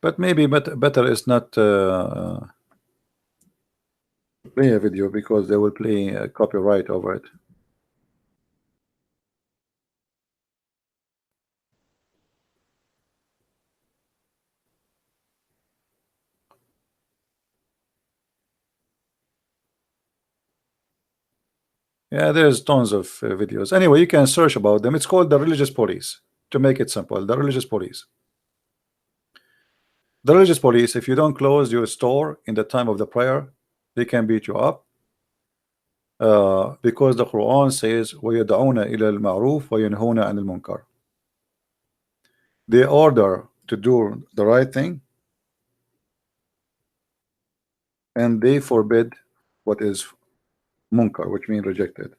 but maybe better is not play a video because they will play copyright over it. Yeah, there's tons of videos. Anyway, you can search about them. It's called the religious police. To make it simple, the religious police. The religious police, if you don't close your store in the time of the prayer, they can beat you up. Because the Quran says وَيَدْعُونَ إِلَى الْمَعْرُوفِ وَيَنْهُونَ عَنِ الْمُنْكَرِ. They order to do the right thing, and they forbid what is munkar, which means rejected.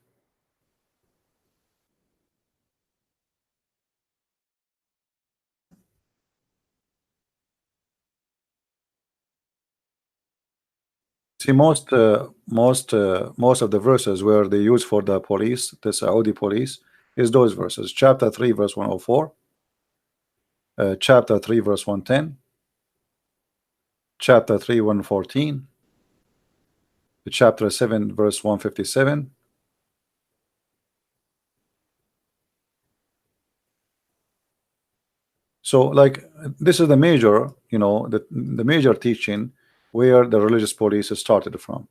See, most of the verses where they use for the police, the Saudi police, is those verses. Chapter 3 verse 104, chapter 3 verse 110, chapter 3 114, chapter 7 verse 157. So like this is the major, the major teaching where the religious police started from.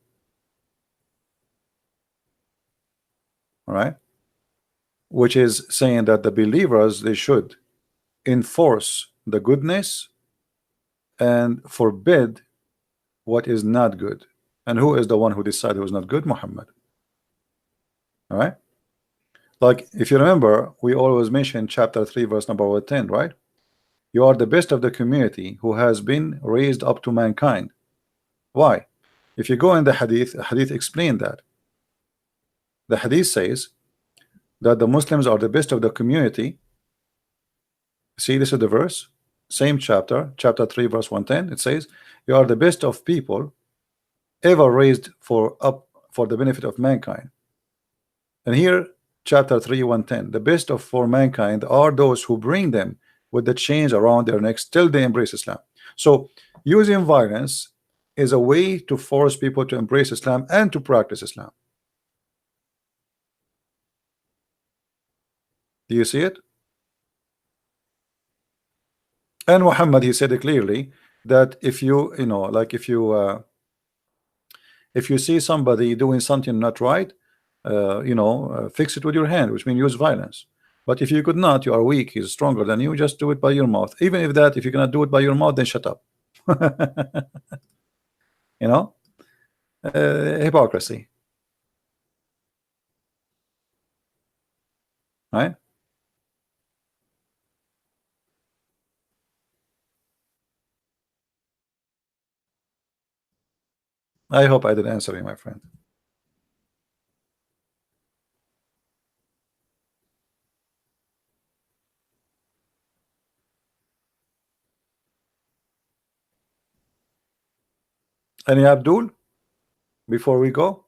All right, which is saying that the believers, they should enforce the goodness and forbid what is not good. And who is the one who decided it was not good? Muhammad. All right, like if you remember, we always mention chapter 3 verse number 10, right? You are the best of the community who has been raised up to mankind. Why? If you go in the hadith explained that. The hadith says that the Muslims are the best of the community. See, this is the verse, same chapter, chapter 3 verse 110. It says you are the best of people ever raised for the benefit of mankind. And here chapter 3 110, the best of for mankind are those who bring them with the chains around their necks till they embrace Islam. So using violence is a way to force people to embrace Islam and to practice Islam. Do you see it? And Muhammad, he said it clearly that if you like if you see somebody doing something not right, fix it with your hand, which means use violence. But if you could not, you are weak, he's stronger than you, just do it by your mouth. Even if you cannot do it by your mouth, then shut up. you know, Hypocrisy, right? I hope I did answer you, my friend. Any Abdul before we go?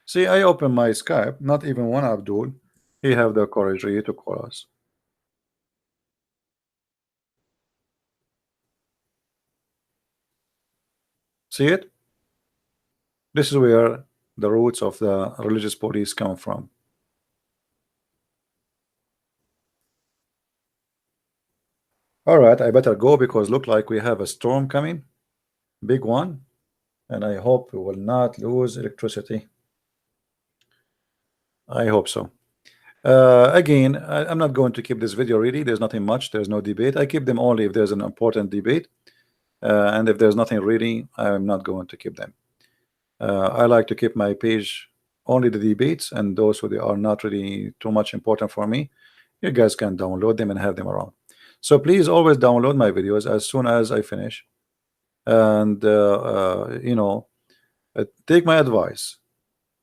See, I open my Skype, not even one Abdul. He have the courage really to call us. See it? This is where the roots of the religious police come from. All right, I better go because look like we have a storm coming, big one, and I hope we will not lose electricity. I hope so. Again, I'm not going to keep this video really. There's nothing much. There's no debate. I keep them only if there's an important debate, and if there's nothing really, I'm not going to keep them. I like to keep my page only the debates, and those who they are not really too much important for me, you guys can download them and have them around. So please always download my videos as soon as I finish, and take my advice.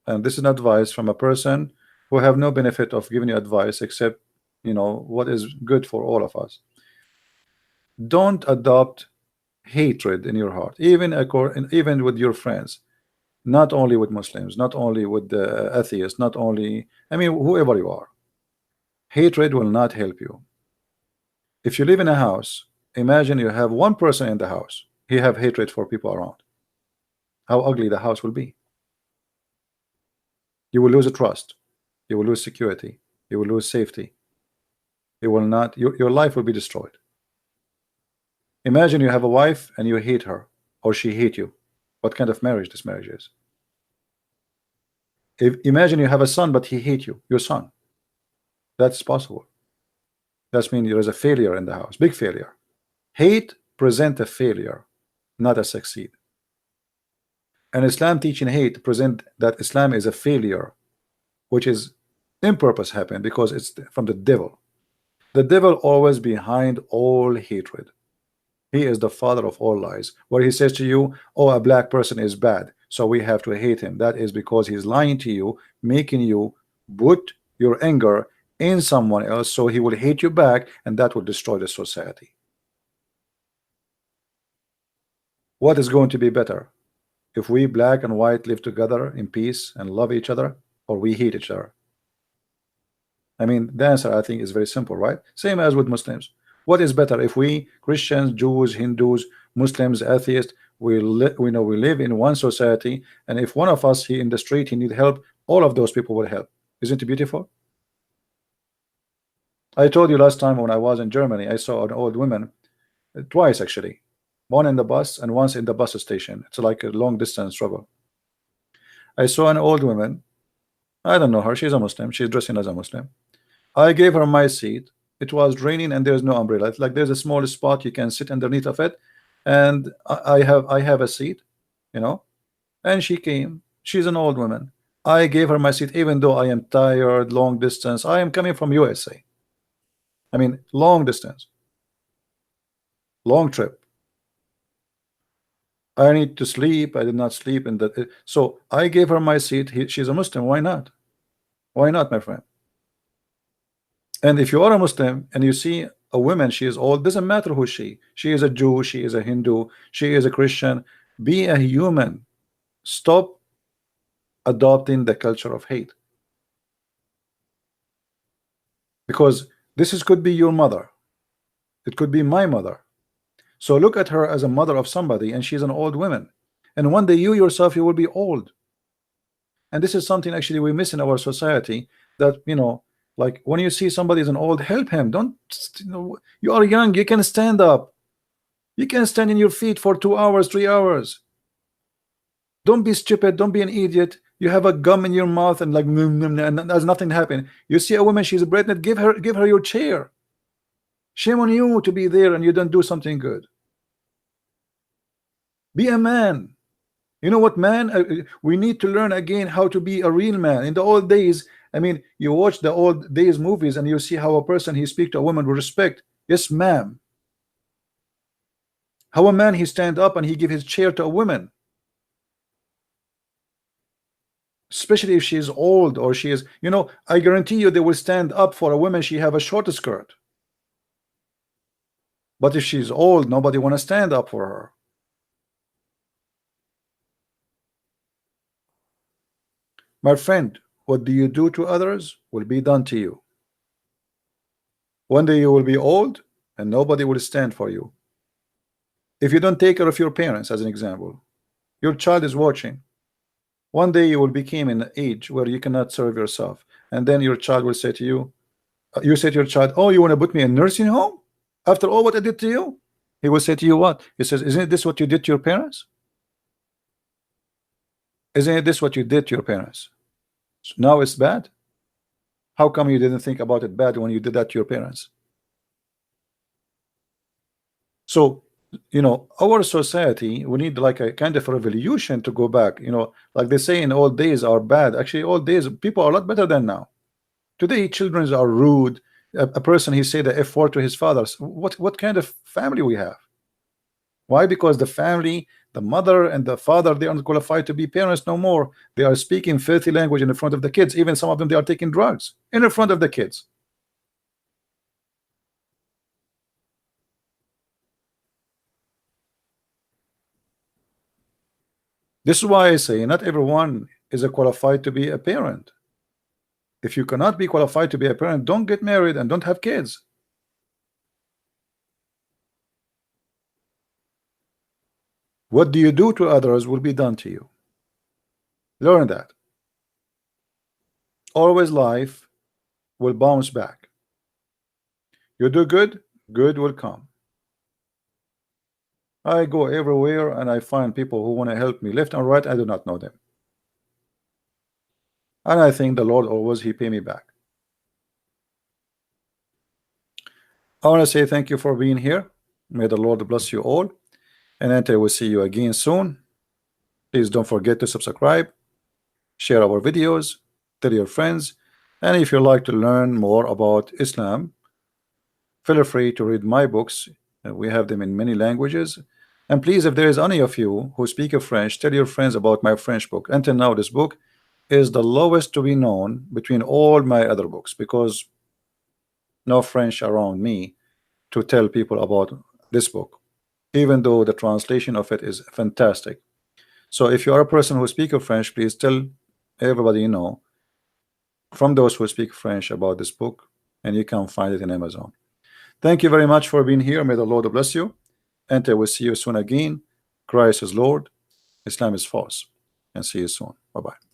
And this is an advice from a person who have no benefit of giving you advice except what is good for all of us. Don't adopt hatred in your heart, even with your friends, not only with Muslims, not only with the atheists, not only, I mean, whoever you are. Hatred will not help you. If you live in a house, imagine you have one person in the house, he have hatred for people around. How ugly the house will be. You will lose a trust, you will lose security, you will lose safety. You will not, your life will be destroyed. Imagine you have a wife and you hate her, or she hate you. What kind of marriage this marriage is? Imagine you have a son but he hate you, your son. That's possible. That means there is a failure in the house, big failure. Hate present a failure, not a succeed. And Islam teaching hate present that Islam is a failure, which is in purpose happen because it's from the devil. The devil always behind all hatred. He is the father of all lies. Where he says to you, oh, a black person is bad, so we have to hate him. That is because he's lying to you, making you put your anger in someone else, so he will hate you back, and that will destroy the society. What is going to be better? If we black and white live together in peace and love each other, or we hate each other? I mean, the answer I think is very simple, right? Same as with Muslims. What is better if we Christians, Jews, Hindus, Muslims, atheists, we live in one society, and if one of us he in the street he need help, all of those people will help. Isn't it beautiful? I told you last time when I was in Germany, I saw an old woman twice actually, one in the bus and once in the bus station. It's like a long distance travel. I saw an old woman. I don't know her. She's a Muslim. She's dressing as a Muslim. I gave her my seat. It was raining and there's no umbrella. It's like there's a small spot you can sit underneath of it, and I have a seat, and she came. She's an old woman. I gave her my seat even though I am tired, long distance. I am coming from USA. I mean, long distance, long trip. I need to sleep. I did not sleep in the so I gave her my seat. She's a Muslim. Why not? Why not, my friend? And if you are a Muslim and you see a woman, she is old, doesn't matter who she is a Jew, she is a Hindu, she is a Christian. Be a human. Stop adopting the culture of hate, because could be your mother, it could be my mother. So look at her as a mother of somebody, and she's an old woman, and one day you yourself you will be old. And this is something actually we miss in our society, that like when you see somebody is an old, help him. Don't you are young, you can stand up, you can stand in your feet for 2 hours, 3 hours. Don't be stupid, don't be an idiot. You have a gum in your mouth and like and there's nothing happening. You see a woman, she's pregnant, give her your chair. Shame on you to be there and you don't do something good. Be a man. You know what, man? We need to learn again how to be a real man. In the old days, I mean, you watch the old days movies and you see how a person he speak to a woman with respect. Yes, ma'am. How a man he stand up and he give his chair to a woman, especially if she is old or she is, you know, I guarantee you they will stand up for a woman she have a short skirt. But if she's old, nobody want to stand up for her. My friend, what do you do to others will be done to you. One day you will be old and nobody will stand for you. If you don't take care of your parents, as an example, your child is watching. One day you will become in an age where you cannot serve yourself, and then your child will say to you, you say to your child, oh, you want to put me in nursing home after all what I did to you? He will say to you what? He says, isn't this what you did to your parents? Isn't this what you did to your parents? So now it's bad. How come you didn't think about it bad when you did that to your parents? So, you know, our society, we need like a kind of revolution to go back. You know, like they say in old days are bad. Actually, old days people are a lot better than now. Today, children are rude. A person he say the F word to his father. What kind of family we have? Why? Because the family, the mother and the father, they aren't qualified to be parents no more. They are speaking filthy language in front of the kids. Even some of them, they are taking drugs in front of the kids. This is why I say not everyone is a qualified to be a parent. If you cannot be qualified to be a parent, don't get married and don't have kids. What do you do to others will be done to you. Learn that. Always life will bounce back. You do good, good will come. I go everywhere and I find people who want to help me left and right. I do not know them. And I think the Lord always he pay me back. I want to say thank you for being here. May the Lord bless you all. And until we see you again soon, please don't forget to subscribe, share our videos, tell your friends, and if you like to learn more about Islam, feel free to read my books. We have them in many languages. And please, if there is any of you who speak of French, tell your friends about my French book. Until now, this book is the lowest to be known between all my other books because no French around me to tell people about this book, even though the translation of it is fantastic. So if you are a person who speaks of French, please tell everybody you know from those who speak French about this book, and you can find it in Amazon. Thank you very much for being here. May the Lord bless you, and I will see you soon again. Christ is Lord, Islam is false, and see you soon. Bye bye.